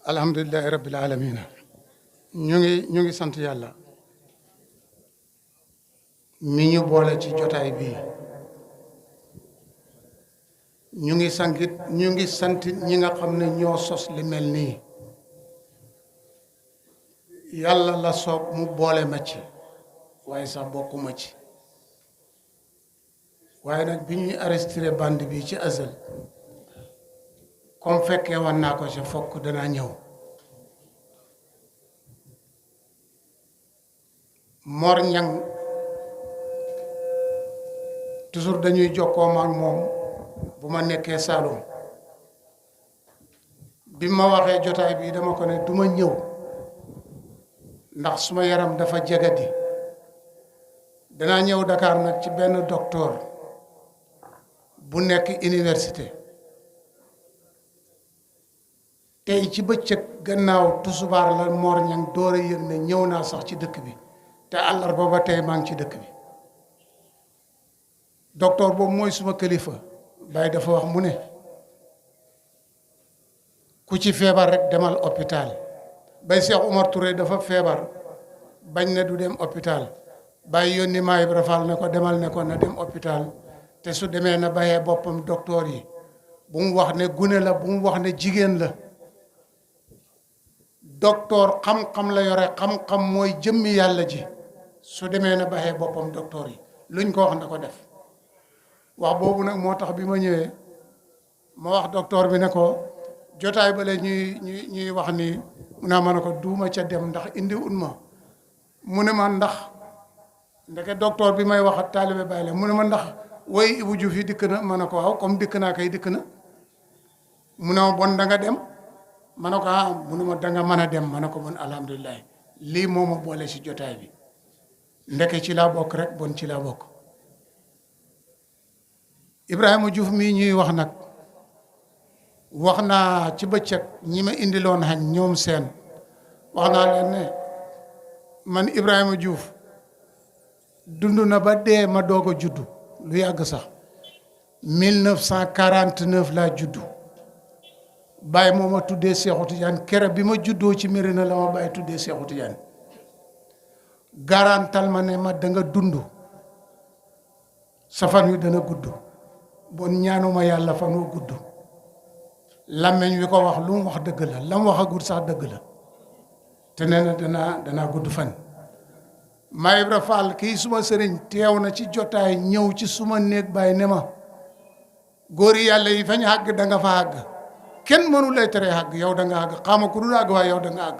alhamdulillahi rabbil alamin ñu ngi sant yàlla mi ñu boole ci jotaay bii ñu ngi sant ñi nga xam ne ñoo sos li mel nii yàlla la soob mu boole ma ci waaye sax bokkuma ci waaye nag bi ñuy arrêté bande bi ci azal comme fekkee wan naa ko ci fokk danaa ñëw Mor Ñang toujours dañuy jokkoo ak moom bu ma nekkee Saloum bi ma waxee jotaay bi dama ko ne duma ñëw ndax suma yaram dafa jegadi danaa ñëw Dakar nag ci benn docteur bu nekk université tey ci bëccëg gannaaw tusubaar la Mor Ñang door a yëg ne ñëw naa sax ci dëkk bi te àllarba ba tey maa ngi ci dëkk bi docteur boobu mooy suma kilifa Baye dafa wax mu ne ku ci feebar rek demal hôpital Baye Cheikh Oumar Touré dafa feebar bañ ne du dem hôpital Baye yónni Maay Ibra Fall ne ko demal ne ko na dem hôpital te su demee na bàyyee boppam docteur yi bu mu wax ne gune la bu mu wax ne jigéen la docteur xam-xam la yore xam-xam mooy jëmmi yàlla ji su demee na bàyyee boppam docteur yi luñ ko wax na ko def wax boobu nag moo tax bi ma ñëwee ma wax docteur bi ne ko jotaay bale ñuy wax ni mu naa ma ne ko duuma ca dem ndax indi un ma mu ne ma ndax ndeke docteur bi may wax ak taalibe Baay la mu ne ma ndax woy Ibou Diouf yi dikk na ma ne ko waaw comme dikk naa kay dikk na mu ne ma bon da nga dem ma ne ko ah mu ne ma da nga mën a dem ma ne ko bon alhamdulilah lii moo ma boole si jotaay bi ndeke ci laa bokk rek bon ci laa bokk Ibrahima Diouf mii ñuy wax nag wax naa ci bëccëg ñi ma indiloon xañ ñoom seen wax naa leen ne man Ibrahima Diouf dund na ba dee ma doog a juddu lu yàgg sax 1949 laa juddu Baye moo ma tuddee Seexu Tijaan kere bi ma juddoo ci Mérina la ma Baye tuddee Seexu Tijaan garantal ma ne ma da nga dund sa fan wi dana gudd bon ñaanuma yàlla fan wu gudd làmmeñ wi ko wax lu mu wax dëgg la lam wax a gudd sax dëgg la te nee na danaa gudd fan Maay Ibra Fall kii suma sëriñ teew na ci jotaay ñëw ci suma néeg Baay ne ma góor yi yàlla yi fañ àgg da nga fa àgg kenn mënu lay tere àgg yow da nga àgg xama ku dul àgg waaye yow da nga àgg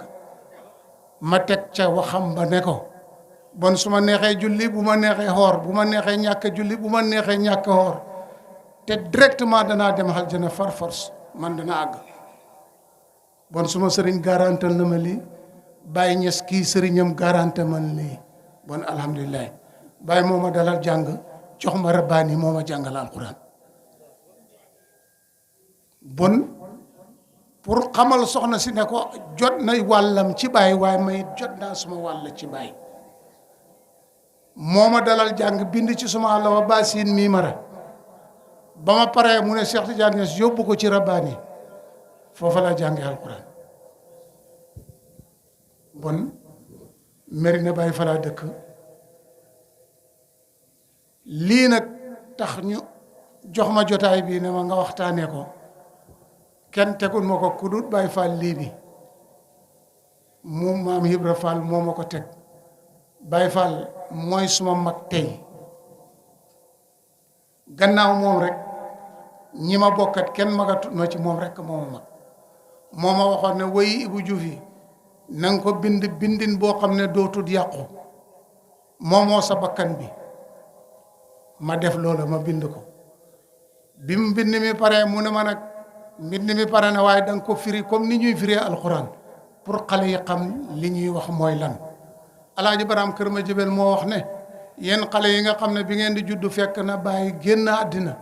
ma teg ca waxam ba ne ko bon su ma neexee julli bu ma neexee xoor bu ma neexee ñàkk julli bu ma neexee ñàkk xoor te directement danaa dem aljana far force man dana àgg bon suma sëriñ garantal na ma lii Baye Ñas kii sëriñam garanté man lii bon alhamdulilah Baye moo ma dalal jàng jox ma rabbaani moo ma jàngal alquran bon pour xamal soxna si ne ko jot na wàllam ci Baye waaye may jot naa suma wàll ci Baye moo ma dalal jàng bind ci suma àlla wa basin mii mara ba ma paree mu ne Cheikh Tidiane Niass yóbbu ko ci rabbaani foofa laa jàngee alquran bon Mérina Baye fa laa dëkk lii nag tax ñu jox ma jotaay bii ne ma nga waxtaanee ko kenn tegul ma ko kudut Baye Fall lii bi mu maam Ibra Fall moo ma ko teg Baye Fall mooy suma mag tey gannaaw moom rek ñi ma bokkat kenn magatut ma ci moom rek moo ma mag moo ma waxoon ne woy Ibou Diouf yi na nga ko bind bindin boo xam ne dootut yàqu moomoo sa bakkan bi ma def loola ma bind ko bi mu bind mi pare mu ne ma nag mbind mi pare na waaye da nga ko firi comme ni ñuy firee alxuraan pour xale yi xam li ñuy wax mooy lan. Alaaji Baraam Kër Ma Jëbel moo wax ne yéen xale yi nga xam ne bi ngeen di juddu fekk na Baay génn àddina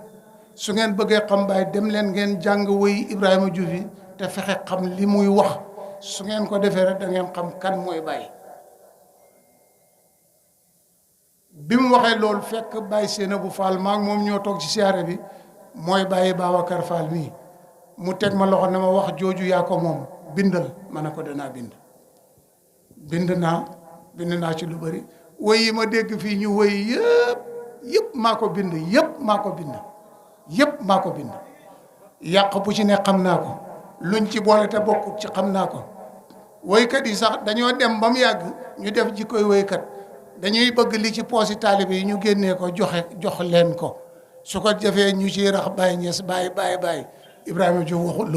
su ngeen bëggee xam Baay dem leen ngeen jàng woy Ibrahima Diouf yi te fexe xam li muy wax su ngeen ko defee rek da ngeen xam kan mooy Baay. bi mu waxee loolu fekk Baay Seynabou Fall maag moom ñoo toog ci siyaare bi mooy Baay Babacar Fall mii mu teg ma loxo ne ma wax jooju yaa ko moom bindal ma ne ko danaa bind naa ci lu bari woy yi ma dégg fii ñu woy yëpp maa ko bind yëpp maa ko bind yàq bu ci ne xam naa ko luñ ci boole te bokkut ci xam naa ko. woykat yi sax dañoo dem ba mu yàgg ñu def jikkoy woykat dañuy bëgg li ci poosi taalibe yi ñu génnee ko jox leen ko su ko jafee ñu ci rax Baay Ñas Baay Ibrahima Diouf waxul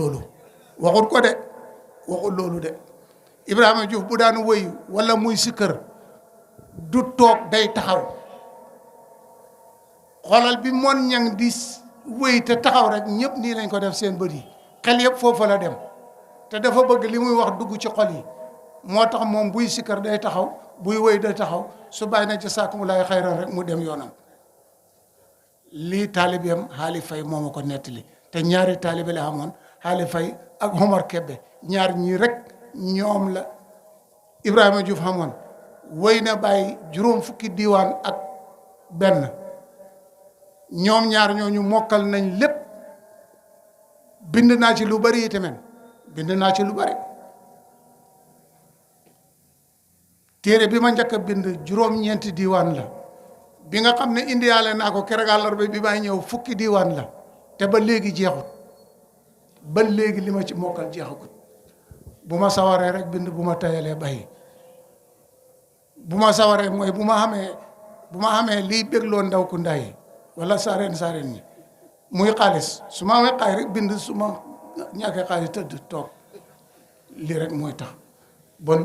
loolu de Ibrahima Diouf bu daan woy wala muy sikkër du toog day taxaw xoolal bi mon ñang di woy te taxaw rek ñëpp nii lañ ko def seen bët yi xel yëpp foofu la dem te dafa bëgg li muy wax dugg ci xol yi moo tax moom buy sikkër day taxaw buy woy day taxaw su bàyyi na ci sàkkumulaay xayran rek mu dem yoonam. lii taalibeem Haali Fay moo ma ko nettali te ñaari taalibe la amoon Haali Fay ak Omar Kebbe ñaar ñii rek ñoom la Ibrahima Diouf xamoon woy na Baay juróom fukki diiwaan ak benn ñoom ñaar ñooñu mokkal nañ lépp bind naa ci lu bari tamit téere bi ma njëkk a bind juróom-ñeenti diiwaan la bi nga xam ne indiyaale naa ko keroog àllarba bi may ñëw fukki diiwaan la te ba léegi jeexut ba léegi li ma ci mokkal jeexagut bu ma sawaree rek bind bu ma tayalee bàyyi bu ma sawaree mooy bu ma xamee liy bégloo ndaw ku ndaay wala saareen ñi muy xaalis su ma amee xaalis rek bind su ma ñàkkee xaalis tëdd toog lii rek mooy tax bon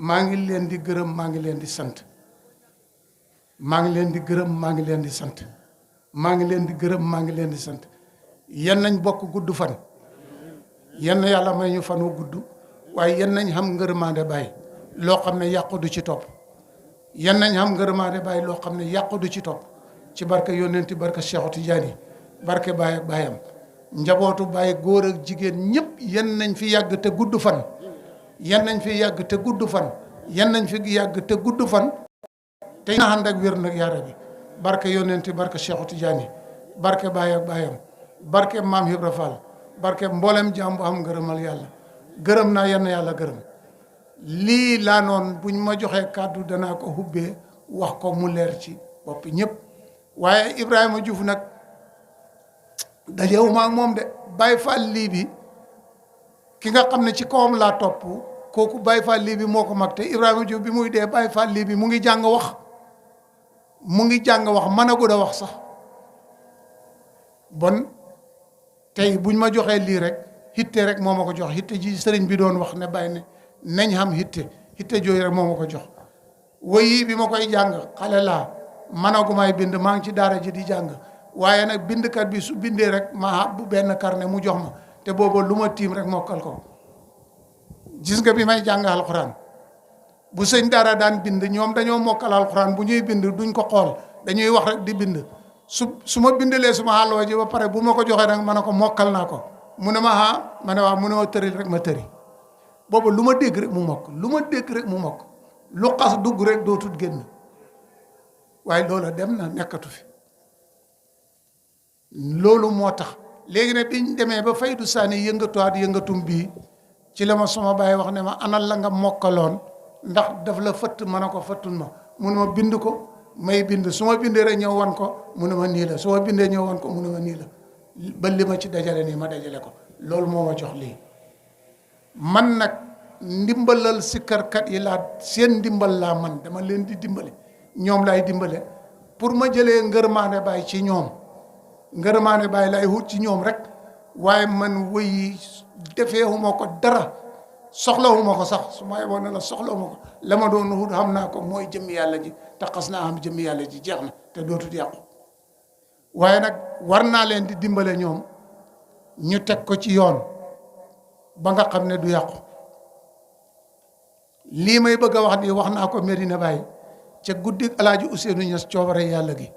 maa ngi leen di gërëm maa ngi leen di sant yan nañ bokk gudd fan yan yàlla may ñu fan wu gudd waaye yan nañ xam ngërmaande Baay loo xam ne yàqu du ci topp yan nañ xam ngërmaande Baay loo xam ne yàqu du ci topp ci barke yónnenti barke Cheikhu Tijaani barke Baay ak baayam njabootu Baay góor ak jigéen ñëpp yan nañ fi yàgg te gudd fan yan nañ fi yàgg te gudd fan te na ànd ak wér nag yaa Rabbi barke yónnenti barke Cheikhu Tijaani barke Baay ak baayam barke Maam Ibra Fall barke mboolem jaam bu am ngërëmal yàlla gërëm naa yenn yàlla gërëm lii laa noon buñ ma joxee kàddu danaa ko hubbee wax ko mu leer ci bopp ñëpp waaye Ibrahima Diouf nag dajewuma ak moom de Baay Fall lii bi ki nga xam ne ci kawam laa topp kooku Baay Fall lii bi moo ko mag te Ibrahima Diouf bi muy dee Baay Fall lii bi mu ngi jàng wax mën a gudd a wax sax bon tey buñ ma joxee lii rek hitte rek moo ma ko jox hitte ji sëriñ bi doon wax ne Baay ne nañ xam hitte jooyu rek moo ma ko jox woyi bi ma koy jàng xale laa managumay bind maa ngi ci daara ji di jàng waaye nag bindkat bi su bindee rek ma bu benn carnet mu jox ma te booba lu ma tiim rek mokkal ko gis nga bi may jàng alxuraan bu sëñ daara daan bind ñoom dañoo mokkal alxuraan bu ñuy bind duñ ko xool dañuy wax rek di bind su ma bindalee suma xàlloo ji ba pare bu ma ko joxee nag ma ne ko mokkal naa ko mu ne ma ma ne waaw mu ne ma tëril rek ma tëri booba lu ma dégg rek mu mokk lu xas dugg rek dootul génn waaye loola dem na nekkatu fi loolu moo tax léegi ne biñ demee ba Faydu Saani yëngatum bii ci la ma sama baay wax ne ma anal la nga mokkaloon ndax daf la fëtt ma ne ko fëttul ma mu ne ma bind ko may bind su ma bindee rek ñëw wan ko mu ne ma nii la su ma bindee ñëw wan ko mu ne ma nii la ba li ma ci dajale nii ma dajale ko loolu moo ma jox lii man nag ndimbalal sikkarkat yi laa seen ndimbal laa man dama leen di dimbale ñoom laay dimbale pour ma jëlee ngërmaane Baay ci ñoom ngërmaane Baay laay wut ci ñoom rek waaye man wëyi defeewuma ko dara soxlawuma ko sax su ma yeboon ne la soxlawuma ko la ma doon wut xam naa ko mooy jëmmi yàlla ji te xas naa am jëmmi yàlla ji jeex na te dootul yàqu waaye nag war naa leen di dimbale ñoom ñu teg ko ci yoon ba nga xam ne du yàqu lii may bëgg a wax nii wax naa ko Medina Baye ca guddi Alaaji Ousseynou Niass coobare yàlla gi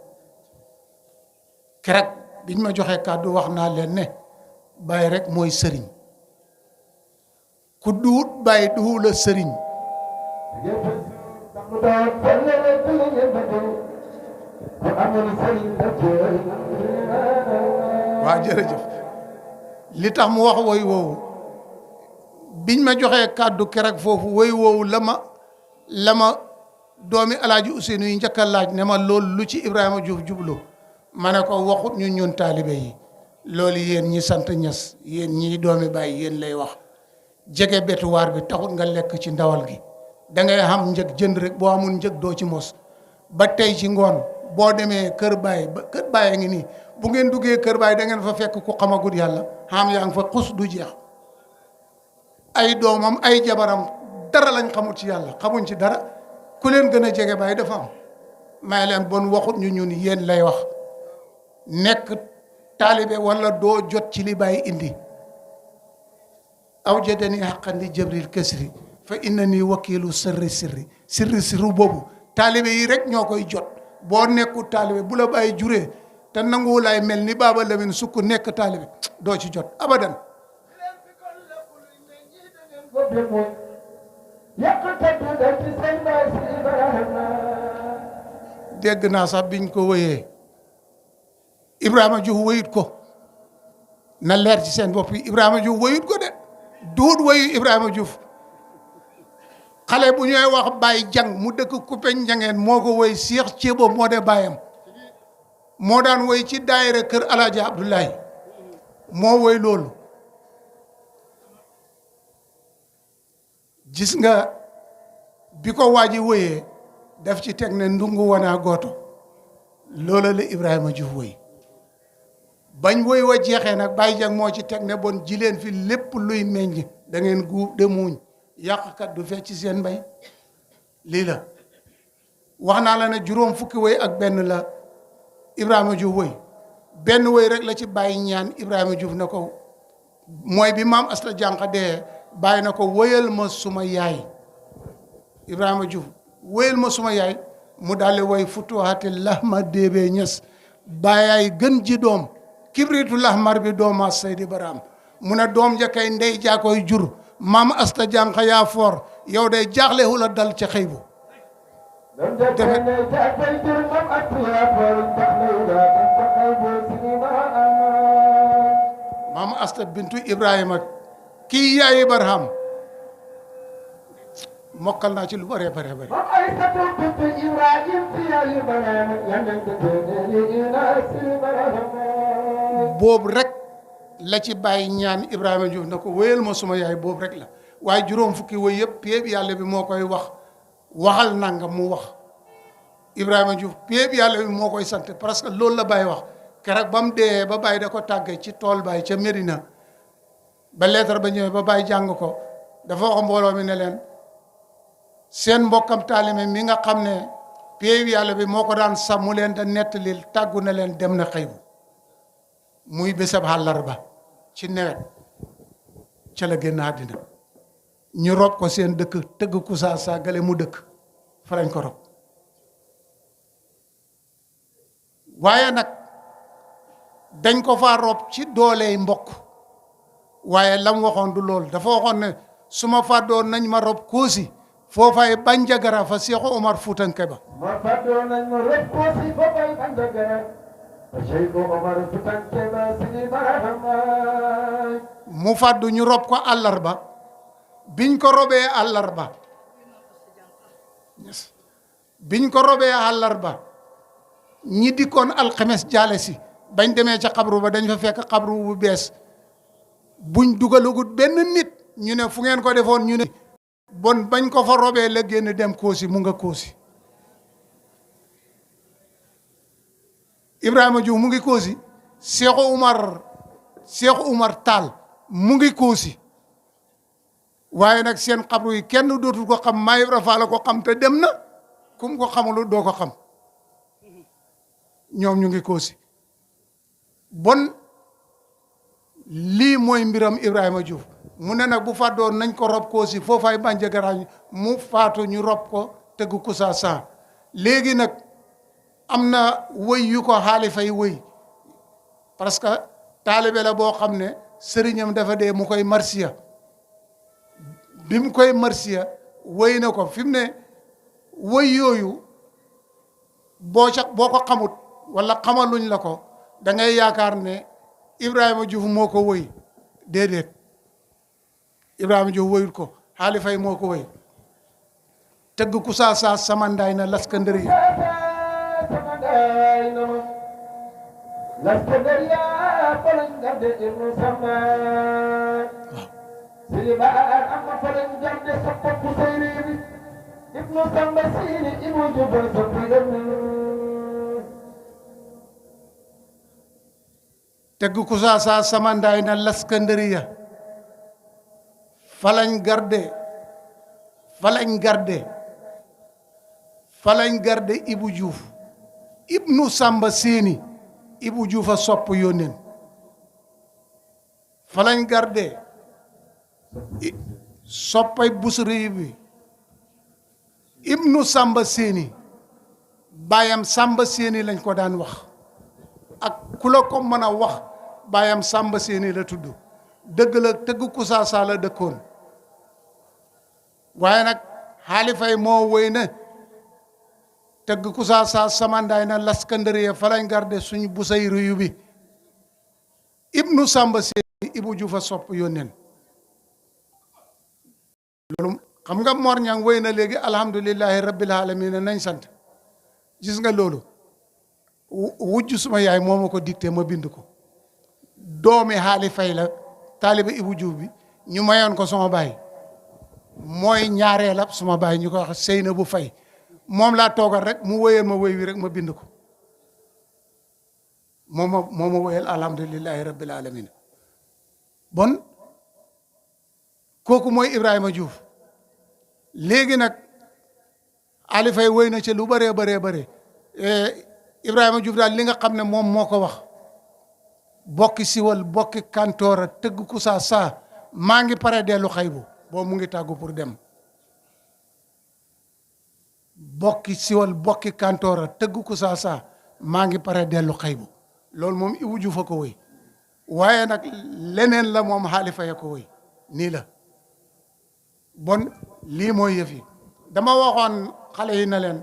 keroog biñ ma joxee kàddu wax naa leen ne Baye rek mooy sëriñ ku duut Baye du la sëriñ waa jërëjëf li tax mu wax woy woowu biñ ma joxee kàddu keroog foofu woy woowu la ma doomi Alaaji Ousseynou yi njëkk a laaj ne ma loolu lu ci Ibrahima Diouf jublu ma ne ko waxut ñun taalibe yi loolu yéen ñi sant Ñas yéen ñii doomi Baay yéen lay wax jege betuwaar bi taxut nga lekk ci ndawal gi da ngay xam njëg jënd rek boo amul njëg doo ci mos ba tey ci ngoon boo demee kër Baay ba kër Baay a ngi nii bu ngeen duggee kër Baay da ngeen fa fekk ku xamagut yàlla xam yaa ngi fa xus du jeex ay doomam ay jabaram dara lañ xamut ci yàlla xamuñ ci dara ku leen gën a jege Baay dafa am may leen bon waxut ñun yéen lay wax nekk taalibe wala doo jot ci li Baay indi aw jadani xaqandi Jibril Kasri fa inna nii wakiilu sirri boobu taalibe yi rek ñoo koy jot boo nekku taalibe bu la Baay juree te nangu lay mel ni Baaba Lamin sukk nekk taalibe doo ci jot abadan dégg naa sax biñ ko wëyee Ibrahima Diouf wëyut ko na leer ci seen bopp yi Ibrahima Diouf wëyut ko de duut wëyu Ibrahima Diouf xale bu ñooy wax Baye Jang mu dëkk Kupeñ Njangeen moo ko wëy Cheikh Thiébo moo de baayam moo daan wëy ci daayira kër Alaaji Abdoulaye moo wëy loolu gis nga bi ko waaji wëyee daf ci teg ne ndungu wanaa gooto loola la Ibrahima Diouf wëy bañ wëy wa jeexee nag Baye Jang moo ci teg ne bon ji leen fi lépp luy meññ da ngeen guub de muuñ yàqkat du fecc ci seen mbay lii la wax naa la ne juróom fukki wëy ak benn la Ibrahima Diouf wëy benn wëy rek la ci bàyyi ñaan Ibrahima Diouf ne ko mooy bi maam Asta Jànq dee bàyyi na ko wëyal ma suma yaay Ibrahima Diouf wëyal ma suma yaay mu daldi woy futuhaati lahma déebee ñes bàyyaay gën ji doom kibritu lahmar bi dooma Seydi Baraam mu ne doom ja kay ndey jaa koy jur maam Asta Jànq yaa foor yow day jaaxle hu la dal ca xëy bu maam Asta bintu Ibrahima kii yaayi Barham mokkal naa ci lu bare bare bare boobu rek la ci bàyyi ñaan Ibrahima Diouf na ko wéyal ma suma yaay boobu rek la waaye juróom fukki woy yëpp péeb yàlla bi moo koy wax waxal nanga mu wax Ibrahima Diouf péeb yàlla bi moo koy sant parce que loolu la Baye wax keroog ba mu dee ba Baye da ko tàggee ci tool Baye ca Medina ba leetar ba ñëwee ba Baye jàng ko dafa wax mbooloo mi ne leen seen mbokkam taalime mi nga xam ne péeb yàlla bi moo ko daan sàmm leen da nettalil tàggu na leen dem na xëy bu muy bésab àllarba ci nawet ca la génn àddina ñu rob ko seen dëkk tëgg kusaa saa gale mu dëkk fa lañ ko rob waaye nag dañ ko faa rob ci dooley mbokk waaye lam waxoon du loolu dafa waxoon ne su ma fàddoon nañ ma rob Koosi foofay Bandiagara fa Seexu Omar Fuutanke ba ma fàddoon nañ ma rob Koosi foofay Bandiagara Seexu Omar Fuutanke ba Sidi Barahama mu fàddu ñu rob ko àllarba biñ ko robee àllarba biñ ko robee àllarba ñi dikkoon alxames jaale si bañ demee ca xabru ba dañ fa fekk xabru bu bees buñ dugalagut benn nit ñu ne fu ngeen ko defoon ñu ne bon bañ ko fa robee la génn dem Koosi mu nga Koosi Ibrahima Diouf mu ngi Koosi Seexu Umar Taal mu ngi Koosi waaye nag seen xabru yi kenn dootul ko xam Maam Ibra Faal la ko xam te dem na kum ko xamul doo ko xam ñoom ñu ngi Koosi bon lii mooy mbiram Ibrahima Diouf mu ne nag bu fàddoon nañ ko rob Kossy foofay Bandiagarañ mu faatu ñu rob ko tëgg Kousa Sa léegi nag am na wëy yu ko xaali fay wëy parce que taalibe la boo xam ne sëriñam dafa dee mu koy marsiya bi mu koy marsiya wëy na ko fi mu ne wëy yooyu boo ko xamut wala xamaluñ la ko da ngay yaakaar ne Ibrahima Diouf moo ko wëy déedéet Ibrahima Diouf wëyut ko xaali fay moo ko wëy tëgg Kousa Sa samandaay na laskandëri tëgg Kousa Sa samandaay na laskandëriya falañ garde Ibou Diouf ibnu Samba Séni Ibou Diouf a sopp yónneen falañ garde soppay busri bi ibnu Samba Séni baayam Samba Séni lañ ko daan wax ak ku la ko mën a wax baayam Samba Séni la tudd dëgg la tëgg Kousa Sa la dëkkoon waaye nag xaali fay moo wëy na tëgg Kousa Sa samandaay na laskandëriya falañ garde suñu busay réyu bi ibnu Samba Séni Ibou Diouf a sopp yónneen loolu xam nga Mor Ñang wëy na léegi alhamdulillahi rabbil alamin nañ sant gis nga loolu wujj suma yaay moo ma ko dicté ma bind ko doomi xaali fay la taaliba Ibou Diouf bi ñu mayoon ko sama baay mooy ñaareelab suma baay ñu ko wax Seyna bu Fay moom laa toogal rek mu wëyal ma wëy wi rek ma bind ko moo ma wëyal alhamdulillahi rabbil alamin bon kooku mooy Ibrahima Diouf léegi nag Ali Faye wëy na ci lu bëree bëree Ibrahima Diouf daal li nga xam ne moom moo ko wax bokki siwal bokki kantoora tëgg Kousa Sa maa ngi pare dellu xaybu boo mu ngi tàggu pour dem bokki siwal bokki kantoora tëgg Kousa Sa maa ngi pare dellu xaybu loolu moom Ibou Diouf a ko wëy waaye nag leneen la moom xaali Faye ko wëy nii la bon lii mooy yëf yi dama waxoon xale yi na leen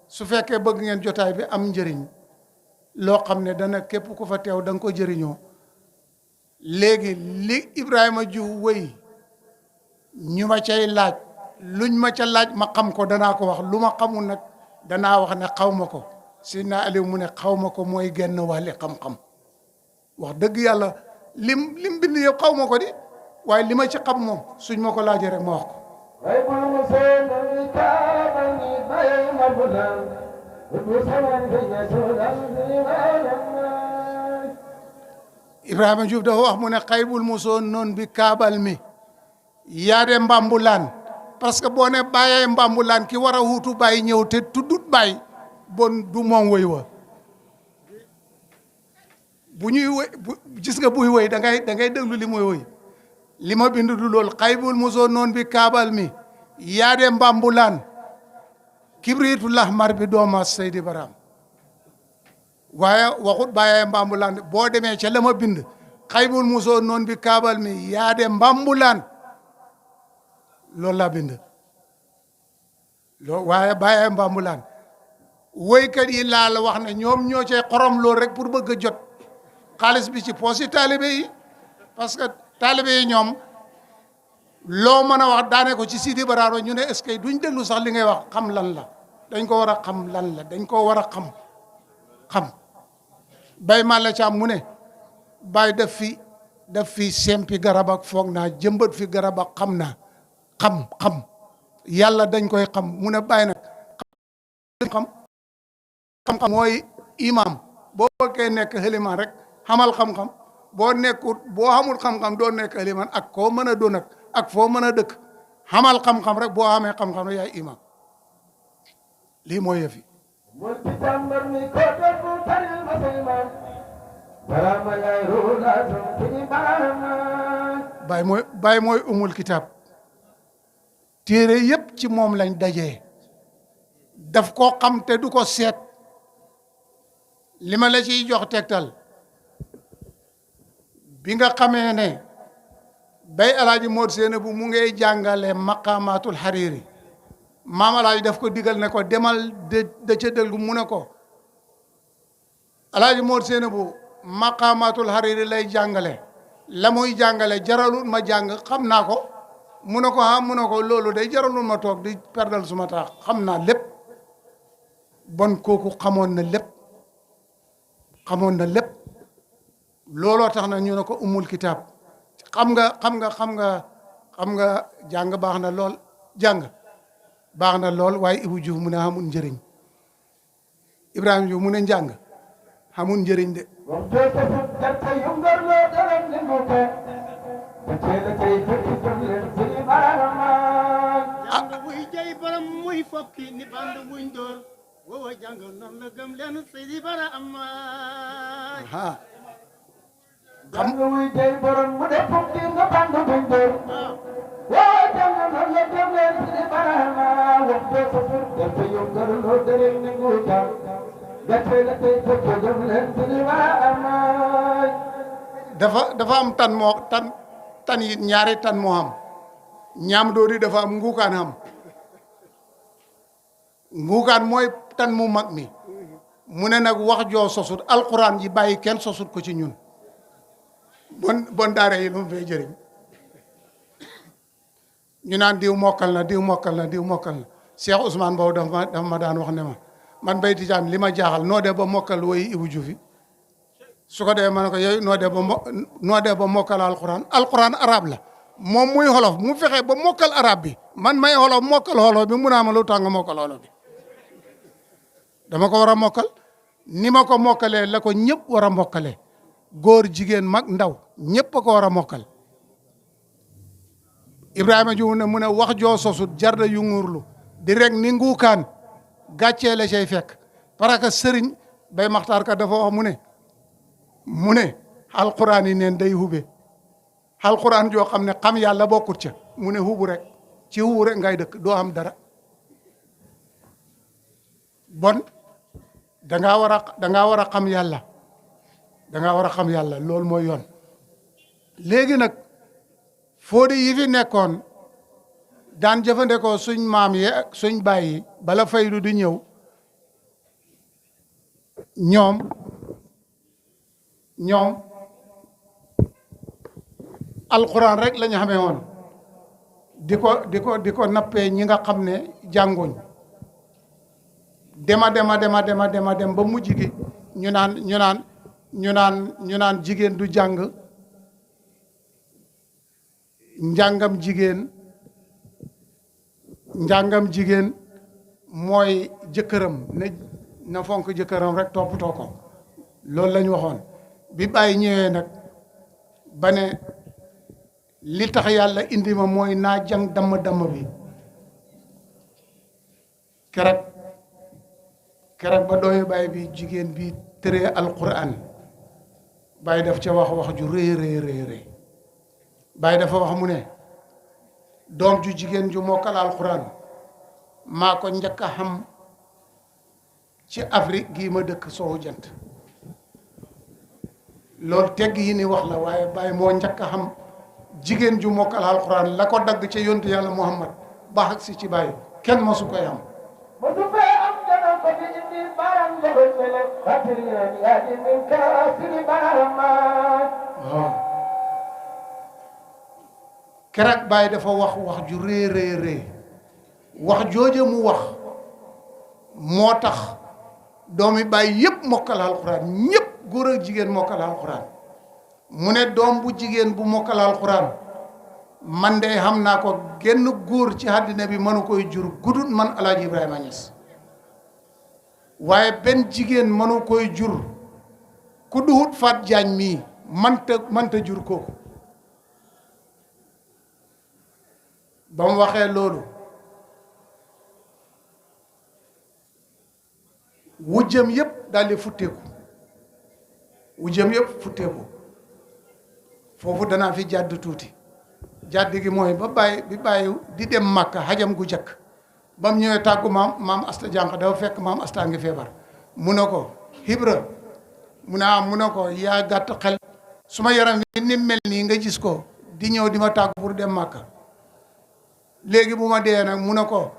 su fekkee bëgg ngeen jotaay bi am njëriñ loo xam ne dana képp ku fa teew da nga ko jëriñoo léegi li Ibrahima Diouf wëy ñu ma cay laaj luñ ma ca laaj ma xam ko danaa ko wax lu ma xamul nag danaa wax ne xaw ma ko Sidna Aliou mu ne xaw ma ko mooy genn wàlli xam-xam wax dëgg yàlla lim bind yëpp xaw ma ko di waaye li ma ci xam moom suñ ma ko laajee rek ma wax ko Ibrahima Diouf dafa wax mu ne xaybul musoon noon bi kaabal mi yaade mbambulaan parce que boo ne bàyyee mbambulaan ki war a wuutu bàyyi ñëw te tuddut bàyyi bon du moom wëy wa bu ñuy wëy gis nga buy wëy da ngay déglu li muy wëy li ma bind du lool xaybul musoon noon bi kaabal mi yaade mbambulaan kibriitu lahmar bi dooma Seydi Baram waaye waxut bàyyee mbambulaan boo demee ca la ma bind xaybul musoo noon bi kaabal mi yaade mbambulaan loolu laa bind loolu waaye bàyyee mbambulaan woykat yi laa la wax ne ñoom ñoo cay xorom loolu rek pour bëgg a jot xaalis bi ci poos yi taalibe yi parce que taalibe yi ñoom loo mën a wax daane ko ci Sidi Bararo ñu ne est-ce que duñ déglu sax li ngay wax xam lan la dañ ko war a xam lan la dañ ko war a xam bay Malla Caam mu ne bay def fi sempi garab ak foog naa jëmbat fi garab ak xam naa xam yàlla dañ koy xam mu ne bay nag xam mooy imam boo bëggee nekk xeliman rek xamal xam-xam boo xamul xam-xam doo nekk xeliman ak koo mën a doon ak foo mën a dëkk xamal xam-xam rek boo xamee xam-xam rek yaay imam lii mooy yëf yi barama yaay ruulatum kini barama baay mooy umul kitaab téere yépp ci moom lañ dajee daf ko xam te du ko seet li ma la ciy jox tegtal bi nga xamee ne bay alaaji Mood Séene bu mu ngay jàngale maqaamaatul Hariri maam alaaji daf ko digal ne ko demal da ca dëgg mu ne ko alaaji Mood Séene bu maqaamaatul Hariri lay jàngale la muy jàngale jaralul ma jàng xam naa ko mu ne ko mu ne ko loolu day jaralul ma toog di perdal suma taax xam naa lépp bon kooku xamoon na lépp looloo tax na ñu ne ko umul kitaab xam nga jàng baax na lool baax na lool waaye Ibou Diouf mu ne xamul njëriñ Ibrahima Diouf mu ne njàng xamul njëriñ de jàng buy jay baram muy fokki ni band buñ door wowa jàng noon la gëm leen Seydi Bara Amaay jàng buy jay baram mu def fokki nga band buñ door wowa jàng noon la gëm leen Seydi Bara Amaay wax doo sa fur gerte yow garuloo dërëm ni nguutal gerte la tey fokki gëm leen Seydi Bara Amaay dafa am tan yi ñaari tan moo am ñaam doori dafa am nguukaan am nguukaan mooy tan mu mag mi mu ne nag wax joo sosut alquran ji bàyyi kenn sosut ko ci ñun bon daara yi lu mu fay jëriñ ñu naan diw mokkal na Cheikh Ousmane Mbow dafa ma daan wax ne ma man Bay Tijaan li ma jaaxal noo dee ba mokkal woy Ibou Diouf su ko dee ma ne ko yooyu noo dee ba mokkal alquran arab la moom muy xolof mu fexe ba mokkal arab bi man may xolof mokkal xolof bi mu naa ma lu tax nga mokkal xolof bi dama ko war a mokkal ni ma ko mokkalee la ko ñëpp war a mokkalee góor jigéen mag ndaw ñëpp a ko war a mokkal Ibrahima Diouf ne mu ne wax joo sosut jarda yu nguurlu di rek ni nguukaan gàccee la cay fekk parce que sëriñ bay maxtaar ka dafa wax mu ne alquran yi neen day hube alquran joo xam ne xam yàlla bokkut ca mu ne hubu rek ci hubu rek ngay dëkk doo am dara bon dangaa war a xam yàlla loolu mooy yoon léegi nag fóode yi fi nekkoon daan jëfandikoo suñ maam yi ak suñ baay yi bala faydu di ñëw ñoom alquran rek la ñu xamee woon di ko nappee ñi nga xam ne jànguñ dema dem ba mujj gi ñu naan jigéen du jàng njàngam jigéen mooy jëkkëram na fonk jëkkëram rek toppatoo ko loolu lañ waxoon bi bàyyi ñëwee nag ba ne li tax yàlla indi ma mooy naa jàng damm bi keroog ba dooyu bàyyi bi jigéen bi tëree alquran bàyyi daf ca wax ju rëy bàyyi dafa wax mu ne doom ju jigéen ju mokkal alquran maa ko njëkk a xam ci Afrique gii ma dëkk soowu jant loolu tegg yi ni wax la waaye bàyyi moo njëkk a xam jigéen ju mokkal alquran la ko dagg ca yontu yàlla Muhammad baax ak si ci bàyyi kenn mosu koy am mosu fee am dana ko fi indi baram ndogoy mele batiriyaan yaa ji min kaasiri barama waaw keroog bàyyi dafa wax ju rëy wax jooje mu wax moo tax doomi bàyyi yëpp mokkal alquran ñëpp góor ak jigéen mokkal alquran mu ne doom bu jigéen bu mokkal alquran man de xam naa ko genn góor ci àddina bi mënu koy jur gudut man Alaaji Ibrahima Niass waaye benn jigéen mënu koy jur ku duhut Fat Jaañ mii manta jur kooku ba mu waxee loolu wujjam yépp daal di futteeku wu jëm yëpp futteeku foofu danaa fi jàdd tuuti jàdd gi mooy ba bàyyi bi bàyyi di dem Màkka xajam gu jëkk ba mu ñëwee tàggu maam asta jànq dafa fekk maam asta ngi feebar mu ne ko Ibra mu ne mu ne ko yaa gàtt xel su ma yaram wi ni mel nii nga gis ko di ñëw di ma tàggu pour dem Màkka léegi bu ma dee nag mu ne ko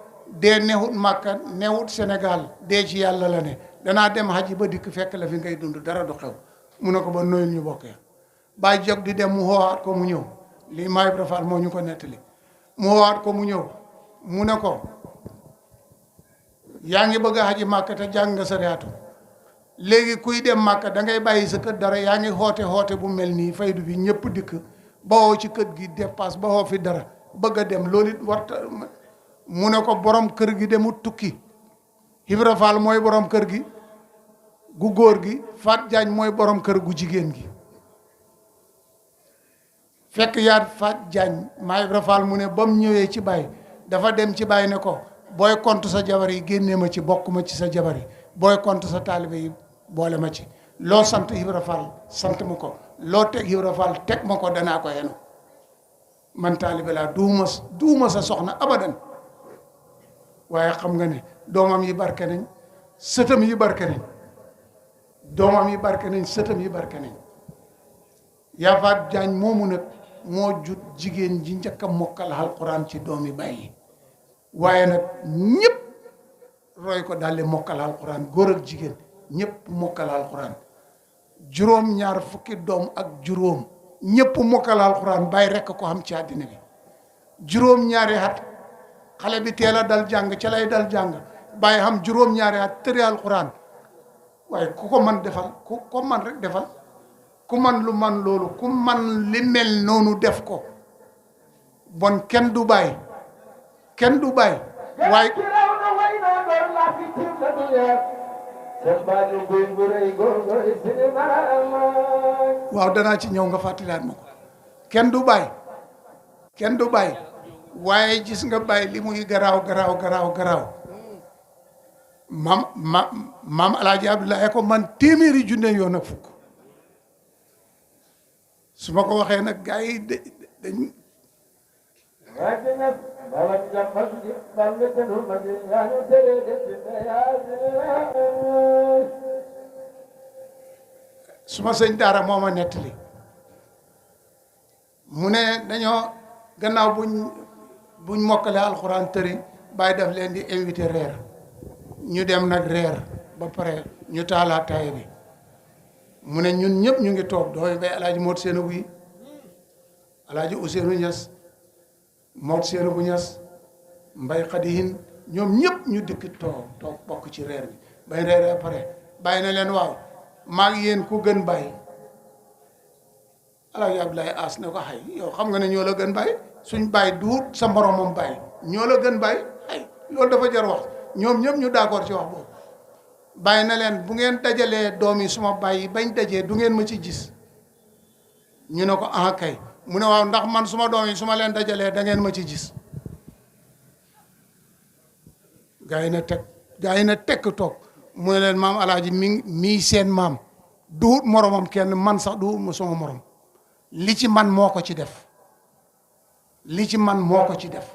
dee newut Màkka newut Sénégal dee ci yàlla la ne danaa dem haji ba dikk fekk la fi ngay dund dara du xew mu ne ko ba noyul ñu bokkee bàyyi jóg di dem mu xoowaat ko mu ñëw lii Maay Ibra Fall moo ñu ko nettali mu xoowaat ko mu ñëw mu ne ko yaa ngi bëgg a haji Màkka te jàng nga sariyaatu léegi kuy dem Màkka da ngay bàyyi sa kër dara yaa ngi xoote bu mel nii faydu bi ñëpp dikk bawoo ci kër gi dépasse bawoo fi dara bëgg a dem loolu it warta mu ne ko borom kër gi demut tukki Ibra Fall mooy borom kër gi gu góor gi Fat Jaañ mooy borom kër gu jigéen gi fekk yaat Fat Jaañ Maay Ibra Fall mu ne ba mu ñëwee ci Baay dafa dem ci Baay ne ko booy compte sa jabar yi génnee ma ci bokk ma ci sa jabar yi booy compte sa taalibe yi boole ma ci loo sant Ibra Fall sant ma ko loo teg Ibra Fall teg ma ko danaa ko yenu man taalibe laa duuma sa soxna abadan waaye xam nga ne doomam yi barke nañ sëtam yi barke nañ doomam yi barke nañ sëtam yi barke nañ yaa Faat Jaañ moomu nag moo jut jigéen ji njëkk a mokkal alxuraan ci doomi bàyyi waaye nag ñëpp roy ko daldi mokkal alxuraan góor ak jigéen ñëpp mokkal alxuraan juróom ñaar fukki doom ak juróom ñëpp mokkal alxuraan bàyyi rekk ko xam ci àddina bi juróom ñaari at xale bi teel a dal jàng ca lay dal jàng bàyyi xam juróom ñaari at tëri alxuraan waaye ku ko man defal ku ko man rek defal ku man lu man loolu ku man li mel noonu def ko bon kenn du bàyyi kenn du bàyyi waaye waaw danaa ci ñëw nga fàttaliwaat ma ko kenn du bàyyi kenn du bàyyi waaye gis nga bàyyi li muy garaaw maam Alaaji Abdoulaye ko man téeméeri junne yoon ak fukk su ma ko waxee nag gars yi dañ suma sëñ daara moo ma nettali mu ne dañoo gannaaw buñ mokkale alxuraan tëri bàyyi daf leen di invité reer ñu dem nag reer ba pare ñu taalaa taye bi mu ne ñun ñëpp ñu ngi toog dooy bay alaaji Moot Seenabu yi alaaji Ousseynou Niass Moot Seenabu Niass Mbay Xadihin ñoom ñëpp ñu dikk toog bokk ci reer bi bay reer pare bàyyi na leen waaw maa ngi yéen ku gën bàyyi alaaji Abdoulaye As ne ko xay yow xam nga ne ñoo la gën bàyyi suñ bàyyi duut sa moromam bàyyi ñoo la gën bàyyi ay loolu dafa jar wax ñoom ñëpp ñu d'accord ci wax boobu bàyyi na leen bu ngeen dajalee doom yi suma bàyyi bañ dajee du ngeen ma ci gis ñu ne ko ah kay mu ne waaw ndax man suma doom yi su ma leen dajalee da ngeen ma ci gis gaa yi na tekk toog mu ne leen maam alaaji mii seen maam duut moromam kenn man sax duut ma suma morom li ci man moo ko ci def li ci man moo ko ci def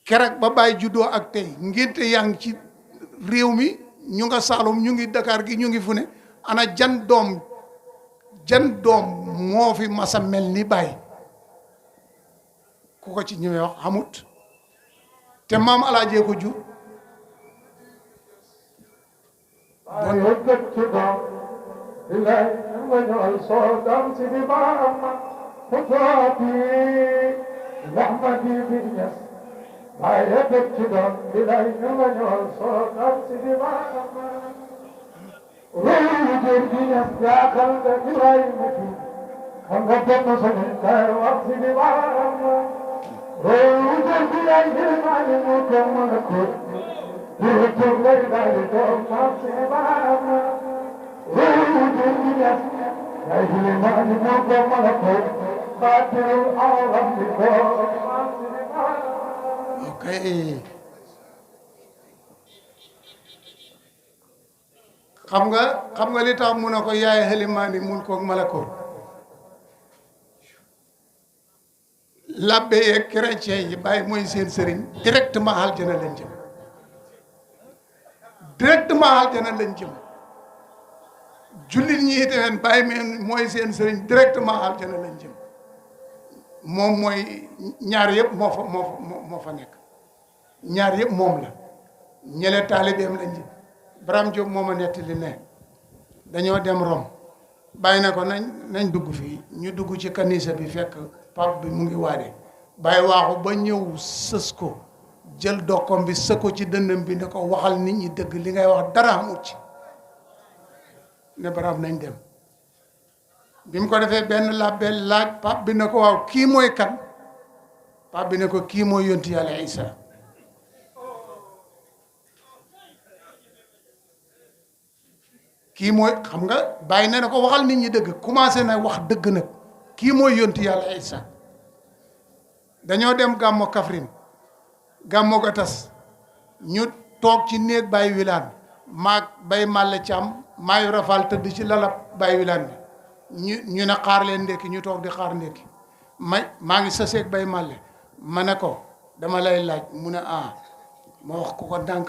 keroog ba bàyyi juddoo ak tey ngénte yaa ngi ci réew mi ñu nga Saalum ñu ngi Dakar gi ñu ngi fu ne ana jan doom moo fi masa mel ni bàyyi ku ko ci ñëwee wax xamut te maam alaajee ko jur waaye dëkk ci doon bi lay ñu nga ñëwal soo doon si di maanaam réew jër gi ñes yaakal nga ci ray mutu xam nga benn soni kay wax si di maanaam réew jër gi lay jërmaani mu ko mën a ko réew jër lay daal di doon maam si di maanaam réew jër gi ñes lay jërmaani mu ko mën a ko baatirul awram di doon maam si di maanaam xam nga li tax mu ne ko yaay xalimaani mun koog malakoor labbe yeeg chrétien yi bàyyi mooy seen sëriñ directement aljana lañ jëm directement aljana lañ jëm jullit ñi itamit bàyyi mooy seen sëriñ directement aljana lañ jëm moom mooy ñaar yëpp moo fa nekk ñaar yëpp moom la ñele taalibeem lañ ji Baram Diop moo ma nettali ne dañoo dem Rome bàyyi na ko nañ dugg fii ñu dugg ci kanisa bi fekk pap bi mu ngi waade bàyyi waaxu ba ñëw sës ko jël dokkom bi sëko ci dëndam bi ne ko waxal nit ñi dëgg li ngay wax dara amut ci ne Baram nañ dem bi mu ko defee benn labbe laaj pap bi ne ko waaw kii mooy kan pap bi ne ko kii mooy yonti yàlla Isa kii mooy xam nga bàyyi ne na ko waxal nit ñi dëgg commencé na wax dëgg nag kii mooy yonti yàlla Isa dañoo dem gàmmo Kaffrine gàmmo ga tas ñu toog ci néeg Baye Wilane maag Baye Malle Thiam maayu rafal tëdd ci lalab Baye Wilane bi ñu ne xaar leen ndékki ñu toog di xaar ndékki maa ngi sëseeg Baye Malle ma ne ko dama lay laaj mu ne ma wax ko dànk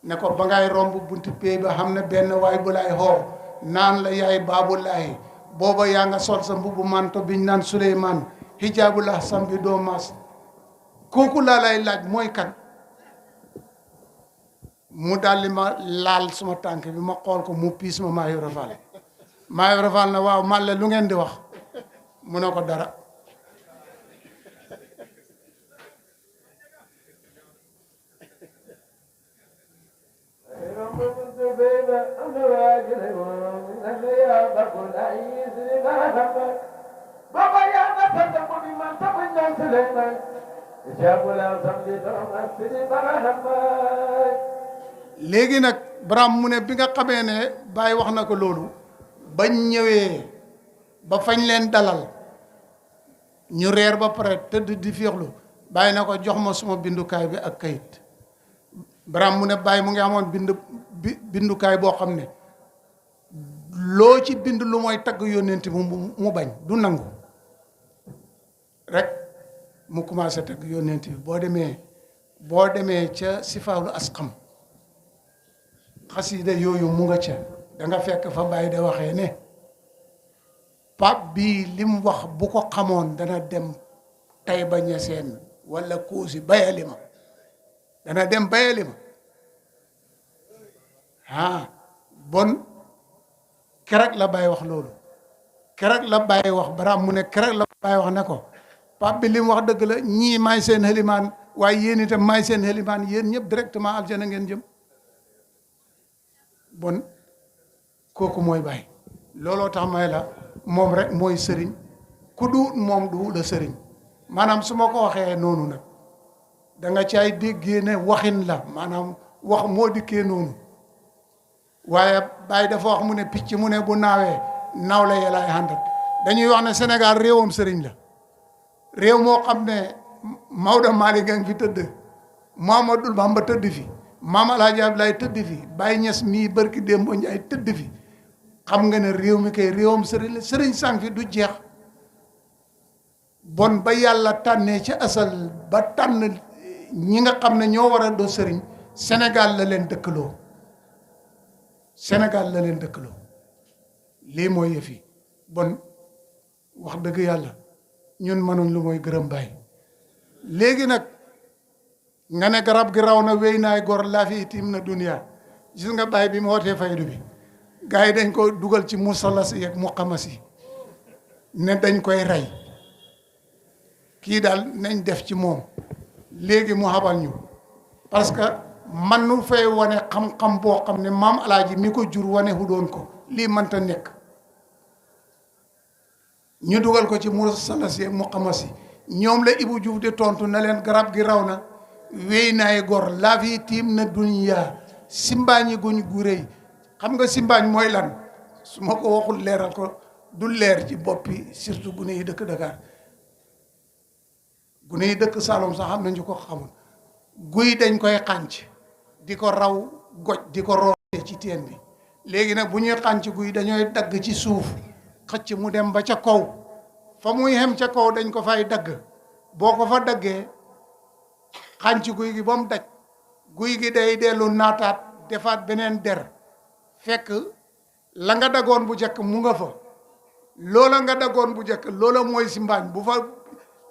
ne ko ba ngay romb buntu pay ba xam ne benn waay bu lay xoo naan la yaay baabulaahi booba yaa nga sol sa mbubu manto biñ naan Suleymaan hijaabullah sambi doo maas kooku laa lay laaj mooy kan mu daldi ma laal suma tànk bi ma xool ko mu piis ma maayu rafal na waaw Malle lu ngeen di wax mu ne ko dara léegi nag Baram mu ne bi nga xamee ne Baye wax na ko loolu bañ ñëwee ba fañ leen dalal ñu reer ba pare tëdd di féexlu Baye na ko jox ma suma bindukaay bi ak kayit Baram mu ne Baye mu ngi amoon bindukaay boo xam ne loo ci bind lu mooy tagg yónnent mu bañ du nangu rek mu commencé tagg yónnent bi boo demee ca Sifaalu Asqam xasida yooyu mu nga ca da nga fekk fa Baye da waxee ne pap bii lim wax bu ko xamoon dana dem Tayba Ñaseen wala Koosi Bayalima dana dem Bayalima bon kerek la Baye wax loolu kerek la Baye wax Baram mu ne kerek la Baye wax ne ko pap bi lim wax dëgg la ñii maay seen xelimaan waaye yéen itam maay seen xelimaan yéen ñëpp directement aljana ngeen jëm bon kooku mooy Baye looloo tax may la moom rek mooy sëriñ ku du moom du la sëriñ maanaam su ma ko waxee noonu nag da nga caay déggee ne waxin la maanaam wax moo dikkee noonu waaye Baye dafa wax mu ne picc mu ne bu naawee naaw la yelaay àndat dañuy wax ne Sénégal réewam sëriñ la réew moo xam ne Maodo Malick a ngi fi tëdd Mamadou Bamba tëdd fi Maam Alaaji Abdoulaye tëdd fi Baye Niass mii barki Demba Ndiaye tëdd fi xam nga ne réew mi kay réewam sëriñ la sëriñ sang fi du jeex bon ba yàlla tànnee ci asal ba tànn ñi nga xam ne ñoo war a doo sëriñ Sénégal la leen dëkkaloo lii mooy yëf yi bon wax dëgg yàlla ñun mënuñ lu mooy gërëm Baye léegi nag nga ne garab gi raw na wéy naay gor laa fi itim na duniya gis nga Baye bi mu wootee faydu bi gars yi dañ ko dugal ci musalas yi ak muqamas yi ne dañ koy rey kii daal nañ def ci moom léegi mu xabal ñu parce que man nu fay wane xam-xam boo xam ne maam alaaji mi ko jur wane hu doon ko lii mënta nekk ñu dugal ko ci musalas yi ak muqamas yi ñoom la Ibou Diouf di tontu na leen garab gi raw na wéy naay gor laa fi tiim na duniya simbaañi guñ gu rëy xam nga simbaañ mooy lan su ma ko waxul leeral ko du leer ci boppi surtout gune yi dëkk Dakar gune yi dëkk Saloum sax xam nañu ko xamul guy dañ koy xànc di ko raw goj di ko rootee ci teen bi léegi nag bu ñuy xànc guy dañooy dagg ci suuf xëcc mu dem ba ca kaw fa muy xem ca kaw dañ ko fay dagg boo ko fa daggee xànc guy gi ba mu daj guy gi day dellu naataat defaat beneen der fekk la nga daggoon bu njëkk mu nga fa loola nga daggoon bu njëkk loola mooy simbaañ bu fa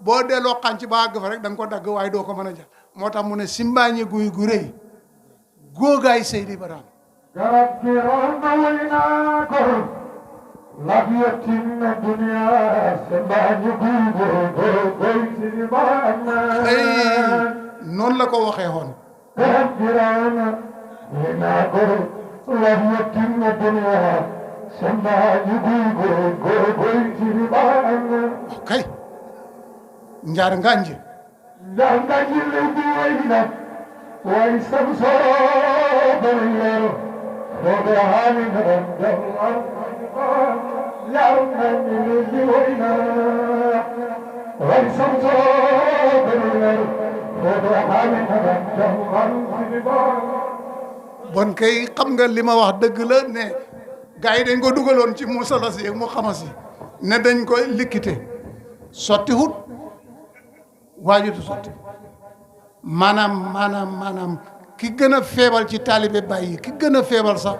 boo delloo xànc ba àgg fa rek da nga ko dagg waaye doo ko mën a jël moo tax mu ne simbaañi guy gu rëy góogaay Seydi Baraam garab gi roon na way naa ko laf yettim na dunya simbaañi guy góoy Seydi Baraam noonu la ko waxee woon garab gi roon na way naa ko laf yettim na dunya simbaañi guy góoy Seydi Baraam kay njaar nganj njaar nganj le di way na way sam soo bari leero foobe haami naram jam am njaar nganj le di way na way sam soo bari leero foobe haami naram jam am bon kay xam nga li ma wax dëgg la ne gars yi dañ ko dugaloon ci mu salas yi mu xamasi ne dañ koy likkite sotti hut waajutu sotti maanaam ki gën a feebal ci taalibe bàyyi ki gën a feebal sax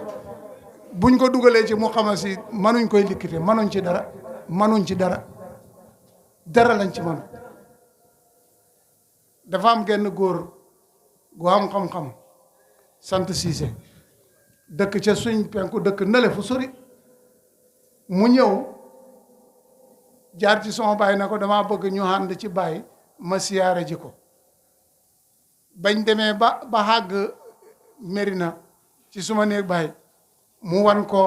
buñ ko dugalee ci mu xamasi manuñ koy likkite manuñ ci dara dara lañ ci man dafa am genn góor gu am xam-xam sant Siise dëkk ca suñ penku dëkk nale fu sori mu ñëw jaar ci sama baay na ko dama bëgg ñu ànd ci baay ma siyaare ji ko bañ demee ba xàgg Merina ci suma néeg baay mu wan ko